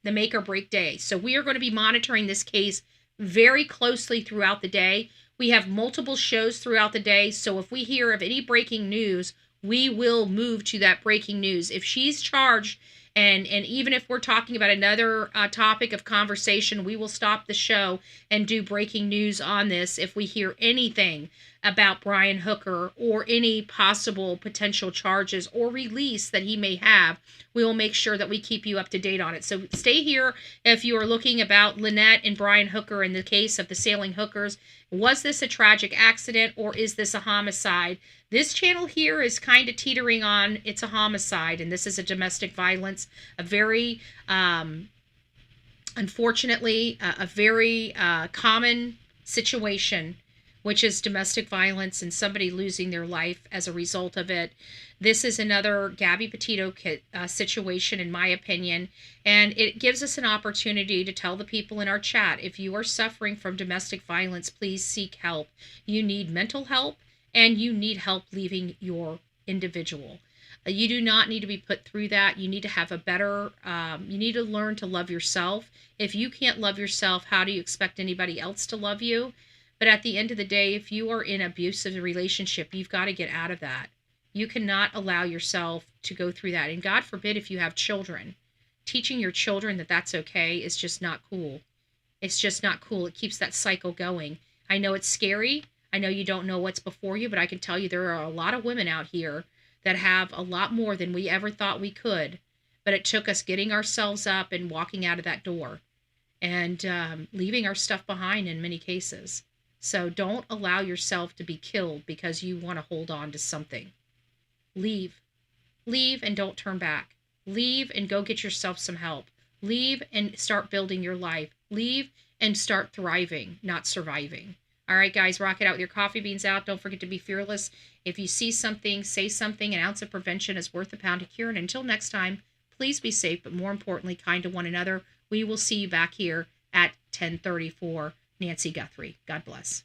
make or break day. So we are going to be monitoring this case very closely throughout the day. We have multiple shows throughout the day, so if we hear of any breaking news, we will move to that breaking news. If she's charged And even if we're talking about another topic of conversation, we will stop the show and do breaking news on this if we hear anything about Brian Hooker or any possible potential charges or release that he may have. We will make sure that we keep you up to date on it. So stay here if you are looking about Lynette and Brian Hooker in the case of the sailing hookers. Was this a tragic accident or is this a homicide? This channel here is kind of teetering on it's a homicide, and this is a domestic violence, a very, unfortunately, a very common situation, which is domestic violence and somebody losing their life as a result of it. This is another Gabby Petito situation, in my opinion, and it gives us an opportunity to tell the people in our chat, if you are suffering from domestic violence, please seek help. You need mental help, and you need help leaving your individual. You do not need to be put through that. You need to have a better, you need to learn to love yourself. If you can't love yourself, how do you expect anybody else to love you? But at the end of the day, if you are in an abusive relationship, you've got to get out of that. You cannot allow yourself to go through that. And God forbid if you have children. Teaching your children that that's okay is just not cool. It's just not cool. It keeps that cycle going. I know it's scary. I know you don't know what's before you, but I can tell you there are a lot of women out here that have a lot more than we ever thought we could. But it took us getting ourselves up and walking out of that door and leaving our stuff behind in many cases. So don't allow yourself to be killed because you want to hold on to something. Leave. Leave and don't turn back. Leave and go get yourself some help. Leave and start building your life. Leave and start thriving, not surviving. All right, guys, rock it out with your coffee beans out. Don't forget to be fearless. If you see something, say something. An ounce of prevention is worth a pound of cure. And until next time, please be safe, but more importantly, kind to one another. We will see you back here at 10:34. Nancy Guthrie. God bless.